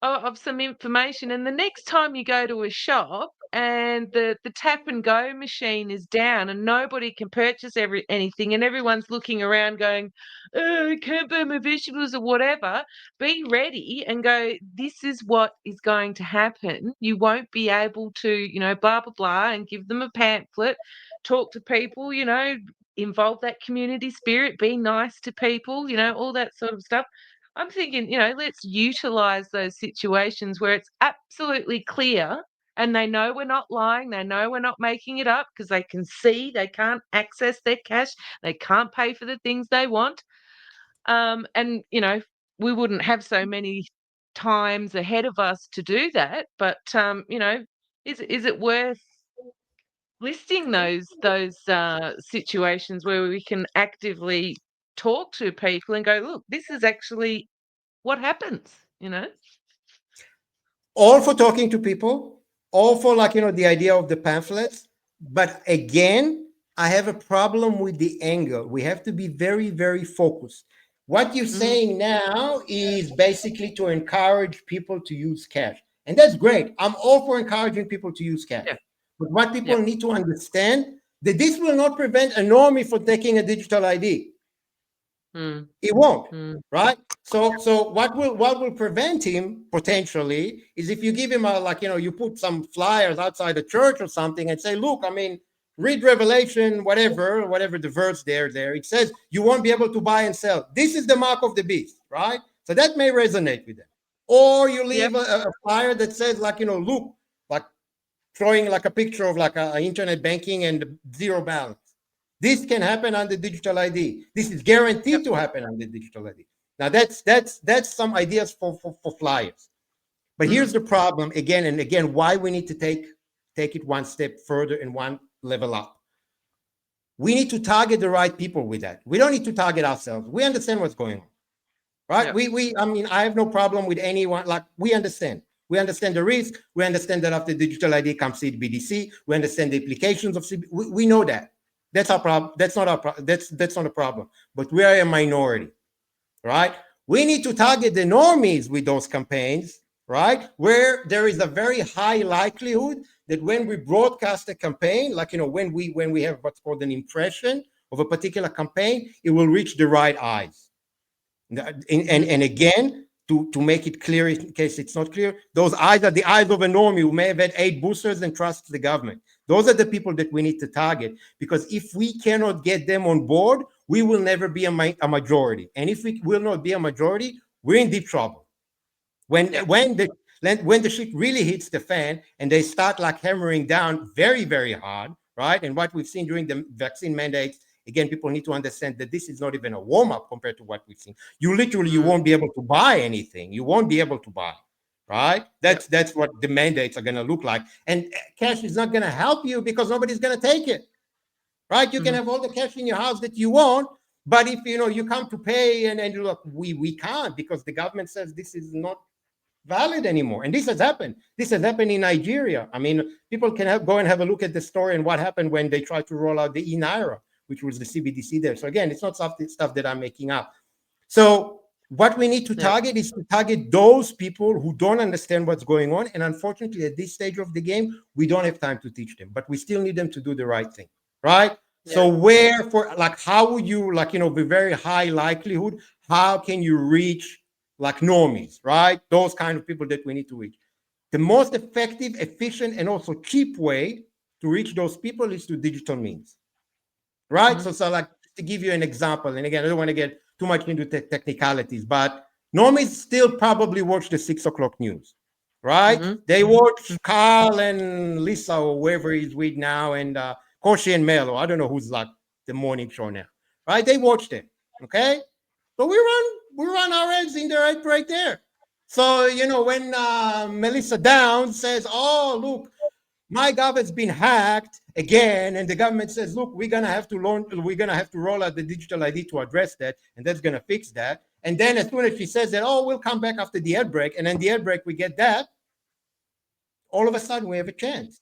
of some information. And the next time you go to a shop and the tap and go machine is down and nobody can purchase anything and everyone's looking around going, I can't buy my vegetables or whatever, be ready and go, this is what is going to happen. You won't be able to, blah, blah, blah, and give them a pamphlet, talk to people, involve that community spirit, be nice to people, all that sort of stuff. I'm thinking, let's utilize those situations where it's absolutely clear and they know we're not lying. They know we're not making it up because they can see they can't access their cash. They can't pay for the things they want. And, we wouldn't have so many times ahead of us to do that. But, is it worth listing those situations where we can actively talk to people and go, look, this is actually what happens, All for talking to people, all for the idea of the pamphlets. But again, I have a problem with the angle. We have to be very, very focused. What you're saying now is basically to encourage people to use cash. And that's great. I'm all for encouraging people to use cash. Yeah. But what people need to understand that this will not prevent a normie from taking a digital ID. It won't, right? So what will prevent him potentially is if you give him a, like, you put some flyers outside the church or something and say, look, I mean, read Revelation, whatever the verse there. It says you won't be able to buy and sell. This is the mark of the beast, right? So that may resonate with them. Or you leave a flyer that says, like, look, like showing like a picture of like a internet banking and zero balance. This can happen on the digital ID. This is guaranteed to happen on the digital ID. Now that's some ideas for flyers. But here's the problem again and again, why we need to take it one step further and one level up. We need to target the right people with that. We don't need to target ourselves. We understand what's going on, right? I mean, I have no problem with anyone. Like, we understand. We understand the risk. We understand that after digital ID comes CBDC. We understand the implications of CBDC. We know that. That's our problem. That's not our problem. That's not a problem. But we are a minority, right? We need to target the normies with those campaigns, right? Where there is a very high likelihood that when we broadcast a campaign, like, when we have what's called an impression of a particular campaign, it will reach the right eyes. And again, to make it clear in case it's not clear, those eyes are the eyes of a normie who may have had 8 boosters and trusts the government. Those are the people that we need to target, because if we cannot get them on board, we will never be a majority. And if we will not be a majority, we're in deep trouble. When the shit really hits the fan and they start like hammering down very, very hard, right? And what we've seen during the vaccine mandates, again, people need to understand that this is not even a warm-up compared to what we've seen. You literally, you won't be able to buy anything. You won't be able to buy, right? That's what the mandates are going to look like. And cash is not going to help you because nobody's going to take it, right? You can have all the cash in your house that you want, but if, you come to pay and you look, we can't, because the government says this is not valid anymore. And this has happened. This has happened in Nigeria. I mean, people can go and have a look at the story and what happened when they tried to roll out the e-Naira, which was the CBDC there. So again, it's not stuff that I'm making up. So what we need to target is to target those people who don't understand what's going on. And unfortunately, at this stage of the game, we don't have time to teach them, but we still need them to do the right thing, right? So how would you, with very high likelihood, how can you reach like normies, right? Those kind of people that we need to reach. The most effective, efficient, and also cheap way to reach those people is through digital means, right? So like, to give you an example, and again, I don't want to get too much into technicalities, but normies still probably watch the 6 o'clock news, right? They watch Carl and Lisa or whoever he's with now, and Koshi and Melo. I don't know who's like the morning show now, right? They watch them, okay? So we run our ads in there right there. So, when Melissa Downs says, oh, look, my government's been hacked again, and the government says, look, we're gonna have to roll out the digital ID to address that, and that's gonna fix that. And then as soon as she says that, oh, we'll come back after the ad break, and then the ad break we get that, all of a sudden we have a chance,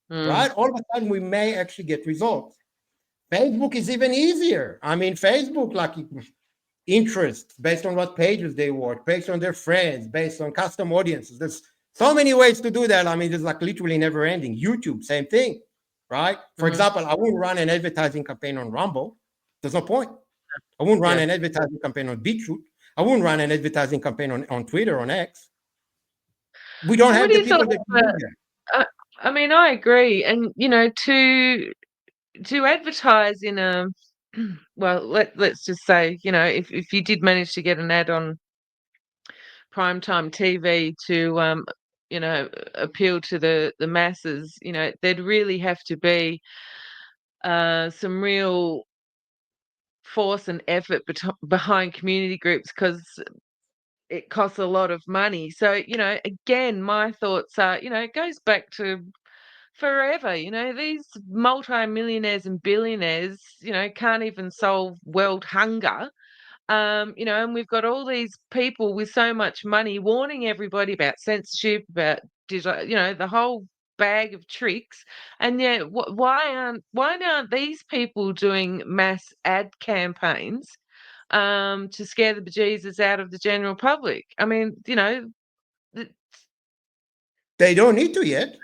right? All of a sudden we may actually get results. Facebook is even easier. I mean, Facebook, like, interest based on what pages they watch, based on their friends, based on custom audiences. There's so many ways to do that. I mean, there's like literally never ending. YouTube, same thing, right? For example, I wouldn't run an advertising campaign on Rumble. There's no point. I wouldn't run an advertising campaign on BitChute. I wouldn't run an advertising campaign on Twitter, on X. We don't have the people that do that. I mean, I agree. And, to advertise in a, well, let's just say, if you did manage to get an ad on primetime TV to, appeal to the masses, there'd really have to be some real force and effort behind community groups, because it costs a lot of money. So, again, my thoughts are, it goes back to forever. These multi-millionaires and billionaires, can't even solve world hunger. And we've got all these people with so much money warning everybody about censorship, about digital, the whole bag of tricks. And yet, why aren't these people doing mass ad campaigns to scare the bejesus out of the general public. I mean, They don't need to yet.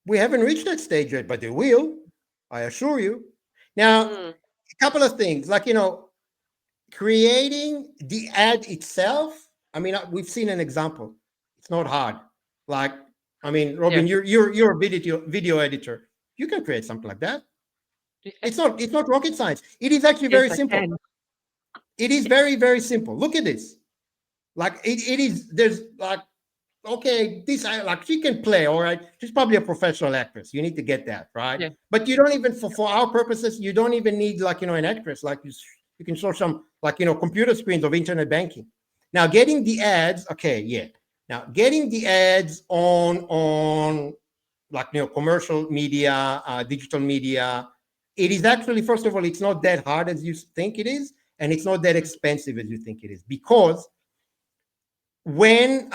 We haven't reached that stage yet, but they will, I assure you. Now, a couple of things, like, creating the ad itself. I mean, we've seen an example. It's not hard. Like, I mean, Robin, you're a video editor. You can create something like that. It's not rocket science. It is actually very simple. It is very, very simple. Look at this. Like, it is, there's like, okay, this, like, she can play, all right. She's probably a professional actress. You need to get that, right? Yeah. But you don't even, for our purposes, you don't even need, like, an actress. Like, you can show some, like, computer screens of internet banking. Now, getting the ads, okay, yeah. Now, getting the ads on like, commercial media, digital media, it is actually, first of all, it's not that hard as you think it is, and it's not that expensive as you think it is, because when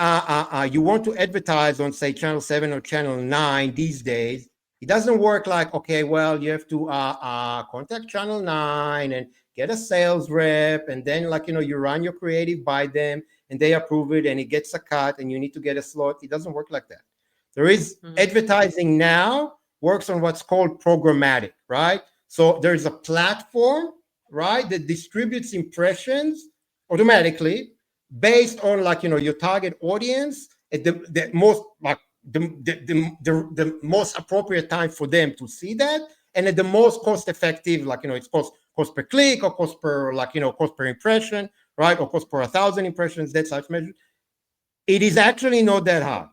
you want to advertise on, say, Channel 7 or Channel 9 these days, it doesn't work like, okay, well, you have to contact Channel 9 and get a sales rep, and then, like, you run your creative by them, and they approve it, and it gets a cut, and you need to get a slot. It doesn't work like that. There is advertising now works on what's called programmatic, right? So there's a platform, right, that distributes impressions automatically based on, like, your target audience at the most, like, the most appropriate time for them to see that, and at the most cost effective, like, it's cost per click, or cost per, like, cost per impression, right, or cost per 1,000 impressions, that such measure. It is actually not that hard,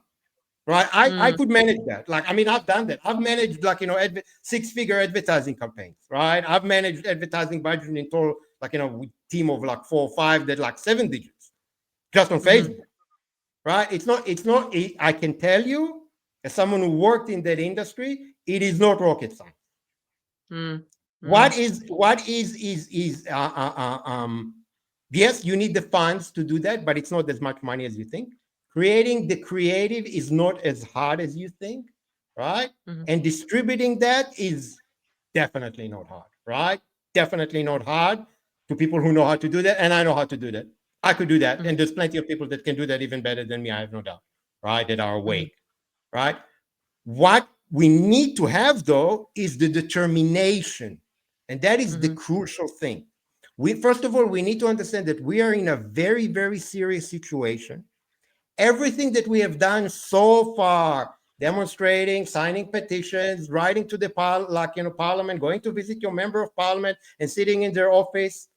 right? I could manage that. Like, I mean, I've done that. I've managed, like, six-figure advertising campaigns, right? I've managed advertising budget in total, like, with team of like 4 or 5 that, like, 7 digits just on Facebook, right? It's not, I can tell you, as someone who worked in that industry, it is not rocket science. What is yes, you need the funds to do that, but it's not as much money as you think. Creating the creative is not as hard as you think, right? And distributing that is definitely not hard, right? Definitely not hard to people who know how to do that, and I know how to do that. I could do that, and there's plenty of people that can do that even better than me, I have no doubt, right? That are awake, right? What we need to have, though, is the determination, and that is the crucial thing. First of all, we need to understand that we are in a very, very serious situation. Everything that we have done so far, demonstrating, signing petitions, writing to the parliament, going to visit your member of parliament and sitting in their office,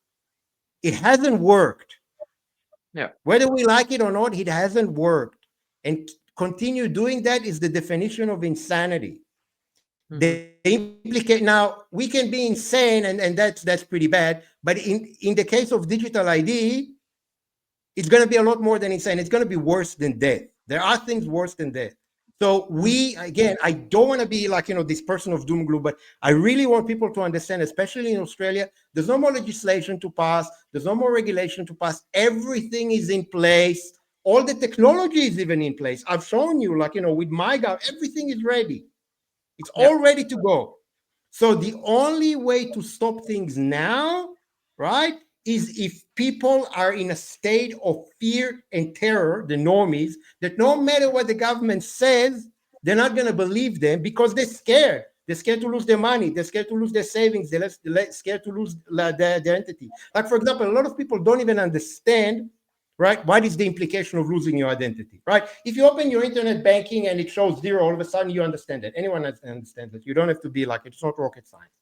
it hasn't worked. Yeah. Whether we like it or not, it hasn't worked. And continue doing that is the definition of insanity. They implicate, now we can be insane, and that's pretty bad, but in the case of digital ID, it's going to be a lot more than insane. It's going to be worse than death. There are things worse than death. So again, I don't want to be like, this person of doom gloom, but I really want people to understand, especially in Australia, there's no more legislation to pass. There's no more regulation to pass. Everything is in place. All the technology is even in place. I've shown you, like, with MyGov, everything is ready. It's all ready to go. So the only way to stop things now, right, is if people are in a state of fear and terror, the normies, that no matter what the government says, they're not going to believe them because they're scared. They're scared to lose their money. They're scared to lose their savings. They're scared to lose their identity. Like, for example, a lot of people don't even understand, right, what is the implication of losing your identity, right? If you open your internet banking and it shows 0, all of a sudden you understand it. Anyone understands it. You don't have to be like, it's not rocket science.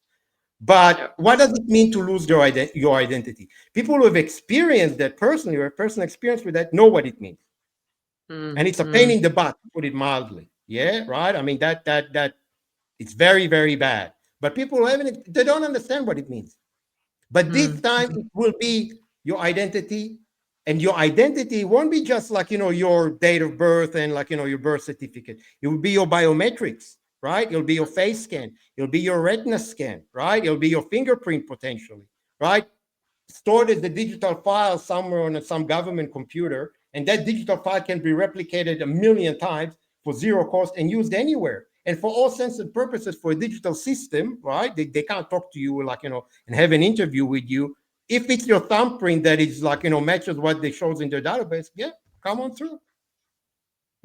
But what does it mean to lose your identity? People who have experienced that personally, or personal experience with that, know what it means. And it's a pain in the butt, to put it mildly. Yeah, right? I mean, that it's very, very bad. But people who haven't, they don't understand what it means. But this time it will be your identity, and your identity won't be just like, your date of birth and like, your birth certificate. It will be your biometrics, right? It'll be your face scan. It'll be your retina scan, right? It'll be your fingerprint potentially, right? Stored as a digital file somewhere on some government computer. And that digital file can be replicated 1 million times for 0 cost and used anywhere. And for all sense and purposes, for a digital system, right? They can't talk to you like, and have an interview with you. If it's your thumbprint that is like, matches what they shows in their database, yeah, come on through.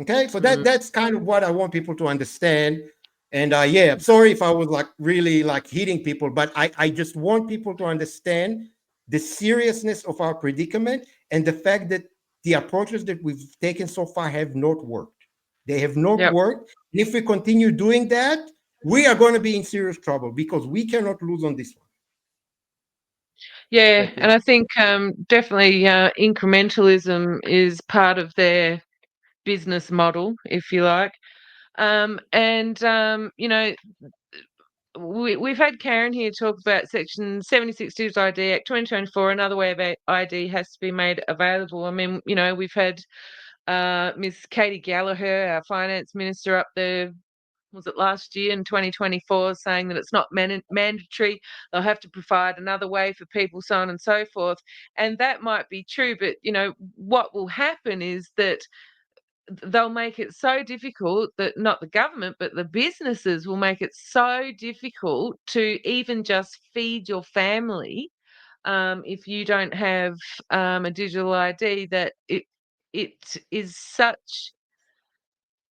Okay, so that's kind of what I want people to understand. And yeah, sorry if I was like really like hitting people, but I just want people to understand the seriousness of our predicament and the fact that the approaches that we've taken so far have not worked. They have not worked. And if we continue doing that, we are going to be in serious trouble because we cannot lose on this one. Yeah, and I think definitely incrementalism is part of their business model, if you like. We've had Karen here talk about Section 76 Digital ID Act 2024. Another way of ID has to be made available. I mean, we've had Miss Katie Gallagher, our finance minister, up there, was it last year in 2024, saying that it's not mandatory. They'll have to provide another way for people, so on and so forth. And that might be true, but, what will happen is that they'll make it so difficult that not the government, but the businesses will make it so difficult to even just feed your family if you don't have a digital ID, that it is such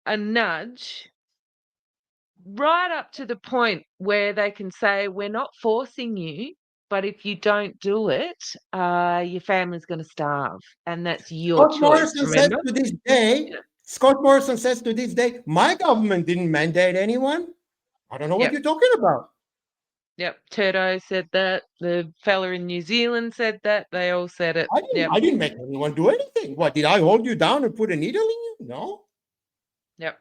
a nudge right up to the point where they can say, we're not forcing you, but if you don't do it, your family's going to starve. And that's your choice, remember? Scott Morrison says to this day, my government didn't mandate anyone. I don't know what you're talking about. Yep, Turdo said that. The fella in New Zealand said that. They all said it. I didn't make anyone do anything. What, did I hold you down and put a needle in you? No. Yep.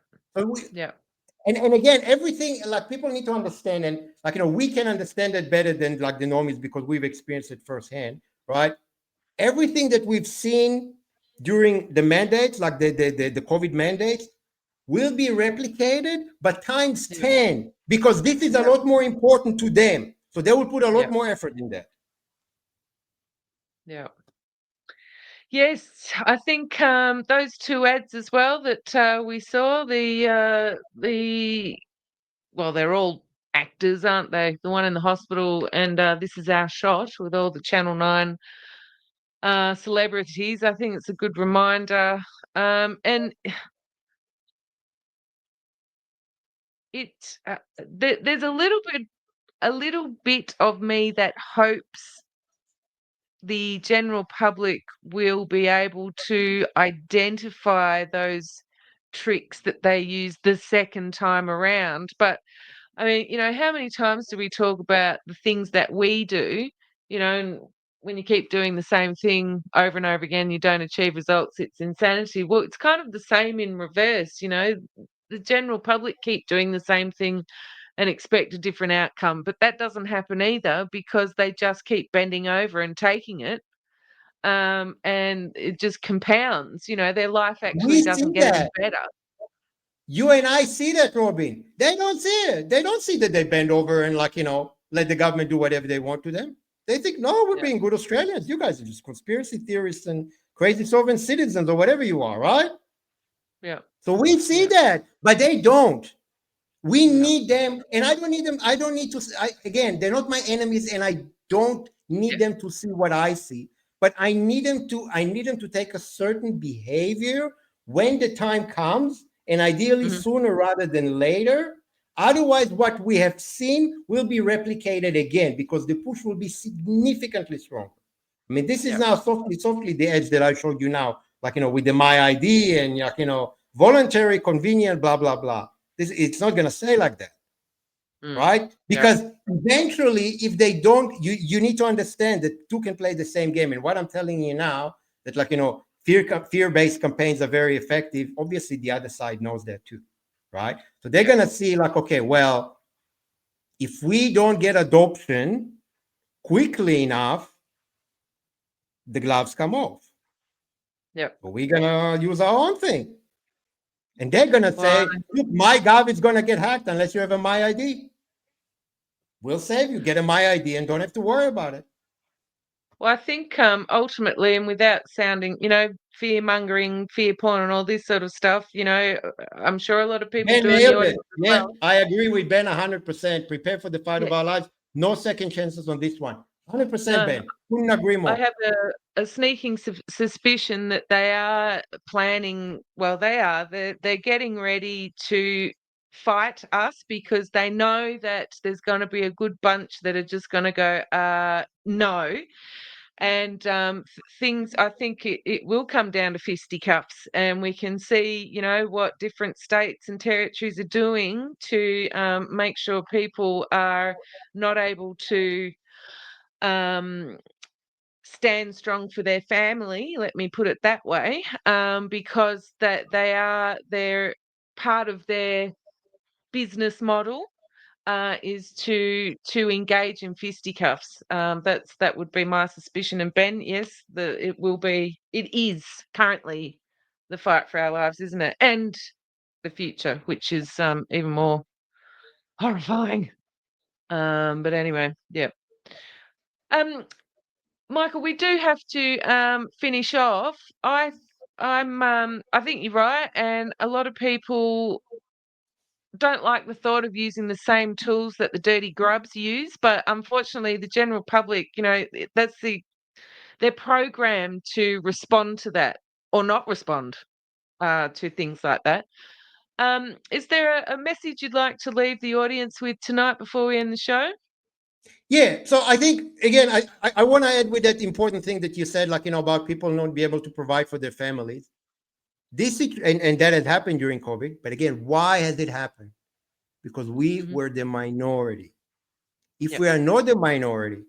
And again, everything, like, people need to understand, and like, we can understand it better than like the normies because we've experienced it firsthand, right? Everything that we've seen during the mandates, like the COVID mandates, will be replicated, but times 10, because this is a lot more important to them. So they will put a lot more effort in that. Yeah. Yes, I think those two ads as well that we saw, well, they're all actors, aren't they? The one in the hospital and This Is Our Shot with all the Channel 9 celebrities. I think it's a good reminder. And there's a little bit of me that hopes the general public will be able to identify those tricks that they use the second time around. But I mean, how many times do we talk about the things that we do, and when you keep doing the same thing over and over again, you don't achieve results, it's insanity. Well, it's kind of the same in reverse, the general public keep doing the same thing and expect a different outcome. But that doesn't happen either because they just keep bending over and taking it. And it just compounds, their life actually doesn't get any better. You and I see that, Robin. They don't see it. They don't see that they bend over and let the government do whatever they want to them. They think, no, we're being good Australians. You guys are just conspiracy theorists and crazy sovereign citizens or whatever you are, right? Yeah. So we see that, but they don't. We need them, and I don't need them. I don't need to. Again, they're not my enemies, and I don't need them to see what I see. But I need them to. I need them to take a certain behavior when the time comes, and ideally sooner rather than later. Otherwise, what we have seen will be replicated again because the push will be significantly stronger. I mean, this is now softly the edge that I showed you now, with the My ID and voluntary, convenient, blah blah blah. It's not going to stay like that, right? Because eventually, if they don't, you need to understand that two can play the same game. And what I'm telling you now, that fear-based campaigns are very effective. Obviously, the other side knows that too, right? So they're going to see okay, well, if we don't get adoption quickly enough, the gloves come off. Yeah. But we're going to use our own thing. And they're going to say, look, my gov is going to get hacked unless you have a My ID. We'll save you. Get a My ID and don't have to worry about it. Well, I think ultimately, and without sounding, fear-mongering, fear porn and all this sort of stuff, I'm sure a lot of people do in the audience as well. I agree with Ben 100%. Prepare for the fight of our lives. No second chances on this one. 100%, Ben. Couldn't agree more. I have a sneaking suspicion that they are planning. Well, they're getting ready to fight us because they know that there's going to be a good bunch that are just going to go no. And things, I think it will come down to fisticuffs, and we can see, what different states and territories are doing to make sure people are not able to stand strong for their family. Let me put it that way, because they're part of their business model is to engage in fisticuffs. That would be my suspicion. And Ben, yes, it is currently the fight for our lives, isn't it? And the future, which is even more horrifying. But anyway, yeah. Michael, we do have to finish off. I think you're right, and a lot of people don't like the thought of using the same tools that the dirty grubs use, but unfortunately the general public, they're programmed to respond to that or not respond to things like that. Is there a message you'd like to leave the audience with tonight before we end the show? Yeah, so I think again, I want to add with that important thing that you said, about people not be able to provide for their families. And that has happened during COVID. But again, why has it happened? Because we were the minority. If we are not the minority,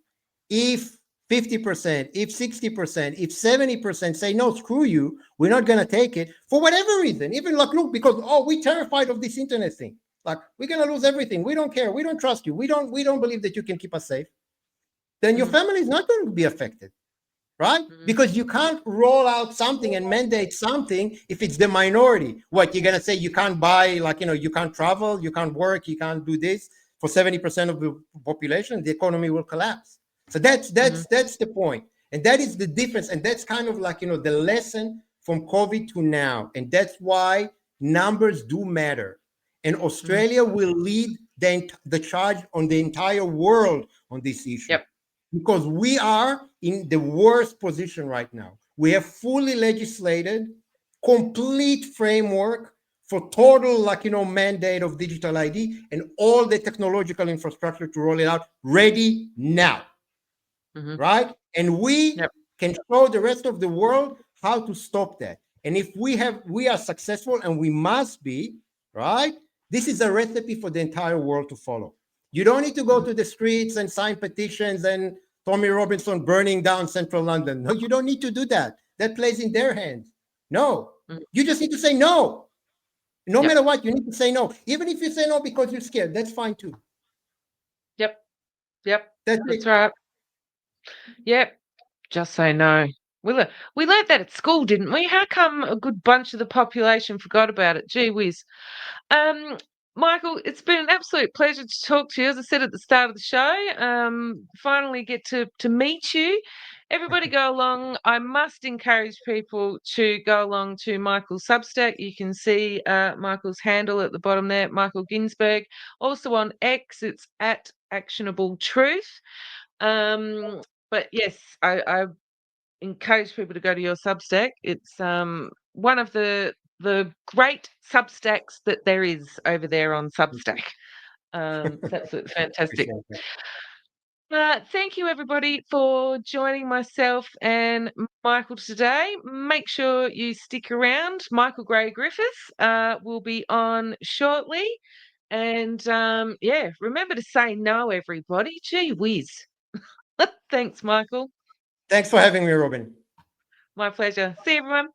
if 50%, if 60%, if 70% say no, screw you, we're not gonna take it for whatever reason, even look, because we're terrified of this internet thing. Like, we're gonna lose everything. We don't care. We don't trust you. We don't believe that you can keep us safe. Then your family is not going to be affected, right? Because you can't roll out something and mandate something if it's the minority. What, you're gonna say you can't buy, you can't travel, you can't work, you can't do this for 70% of the population, the economy will collapse. So that's the point. And that is the difference. And that's kind of the lesson from COVID to now. And that's why numbers do matter. And Australia will lead the charge on the entire world on this issue. Because we are in the worst position right now. We have fully legislated, complete framework for total, mandate of digital ID and all the technological infrastructure to roll it out ready now, right? And we can show the rest of the world how to stop that. And if we are successful, and we must be, right? This is a recipe for the entire world to follow. You don't need to go to the streets and sign petitions and Tommy Robinson burning down central London. No, you don't need to do that. That plays in their hands. No, you just need to say no. No matter what, you need to say no. Even if you say no because you're scared, that's fine too. Yep. That's right. Yep. Just say no. We learnt that at school, didn't we? How come a good bunch of the population forgot about it? Gee whiz. Michael, it's been an absolute pleasure to talk to you. As I said at the start of the show, finally get to meet you. Everybody go along. I must encourage people to go along to Michael's Substack. You can see Michael's handle at the bottom there, Michael Ginsberg. Also on X, it's at Actionable Truth. But yes, I encourage people to go to your Substack. It's one of the great Substacks that there is over there on Substack. It's absolutely fantastic. Thank you, everybody, for joining myself and Michael today. Make sure you stick around. Michael Gray-Griffiths will be on shortly. And, remember to say no, everybody. Gee whiz. Thanks, Michael. Thanks for having me, Robin. My pleasure. See you, everyone.